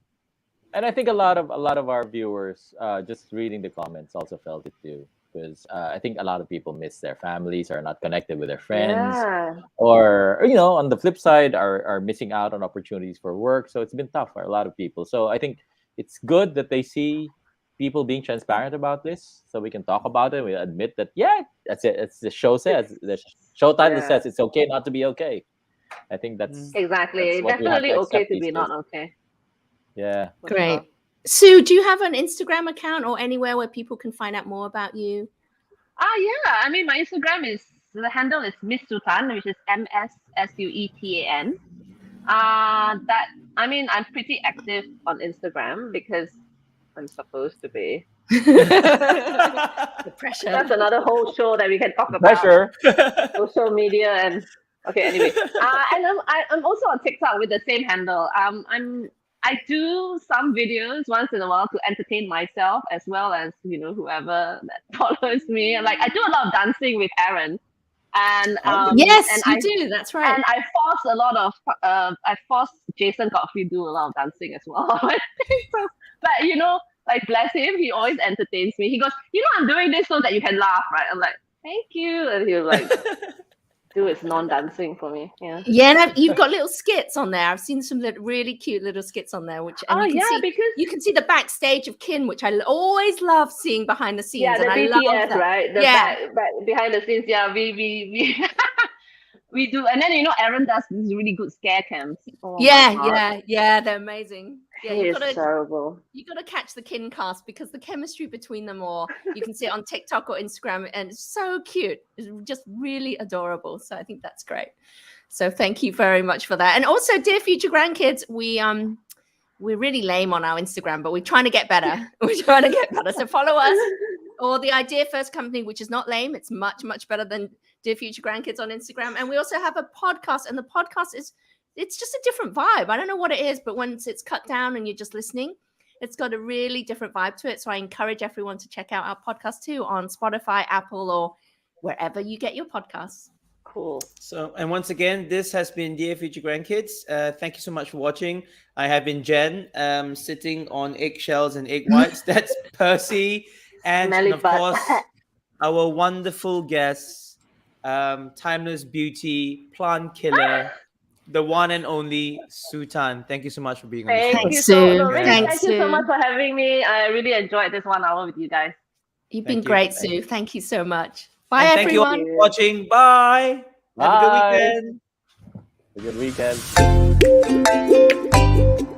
And I think a lot of our viewers, just reading the comments, also felt it too. Because I think a lot of people miss their families, are not connected with their friends, Yeah. or on the flip side, are missing out on opportunities for work. So it's been tough for a lot of people. So I think it's good that they see people being transparent about this, so we can talk about it. We admit that, yeah, that's it. It's the show says. The show title Yeah. says it's okay not to be okay. I think that's Exactly. That's what we have Definitely to okay accept to be these not days. okay. Yeah. for Great. sure. Sue, do you have an Instagram account or anywhere where people can find out more about you? Yeah. I mean, my Instagram the handle is Miss Sutan, which is MSSUETAN. I'm pretty active on Instagram because I'm supposed to be. The pressure. That's another whole show that we can talk about. Pressure. Social media and Okay, anyway, and I'm also on TikTok with the same handle. I do some videos once in a while to entertain myself as well as whoever that follows me. Like I do a lot of dancing with Aaron, and Yes, and you do. That's right. and I force a lot of I force Jason Godfrey to do a lot of dancing as well. But like bless him, he always entertains me. He goes, I'm doing this so that you can laugh, right? I'm like, thank you, and he'll like do his non-dancing for me. Yeah. Yeah, and you've got little skits on there. I've seen some really cute little skits on there, which Because you can see the backstage of Kin, which I always love seeing behind the scenes. yeah, the and I BTS, love that. right? The back behind the scenes. Yeah, we we do, and then Aaron does these really good scare cams. Oh my God. Yeah, they're amazing. Yeah, He is terrible. you got to catch the Kin cast because the chemistry between them, or you can see it on TikTok or Instagram, and it's so cute. It's just really adorable. So I think that's great. So thank you very much for that. And also, Dear Future Grandkids, we're really lame on our Instagram, but we're trying to get better. We're trying to get better. So follow us, or the Idea First Company, which is not lame. It's much, much better than Dear Future Grandkids on Instagram. And we also have a podcast, and the podcast it's just a different vibe. I don't know what it is, but once it's cut down and you're just listening, it's got a really different vibe to it. So I encourage everyone to check out our podcast too on Spotify, Apple, or wherever you get your podcasts. Cool. So, and once again, this has been Dear Future Grandkids. Thank you so much for watching. I have been Jen, sitting on eggshells and egg whites. That's Perci, and of course, our wonderful guest, timeless beauty, plant killer, the one and only Sultan. Thank you so much for being on the show. Thank you Thanks, so much for having me. I really enjoyed this 1 hour with you guys. You've been great, Sue. Thank you so much. Bye, and everyone. Thank you all for watching. Bye. Have a good weekend. Have a good weekend.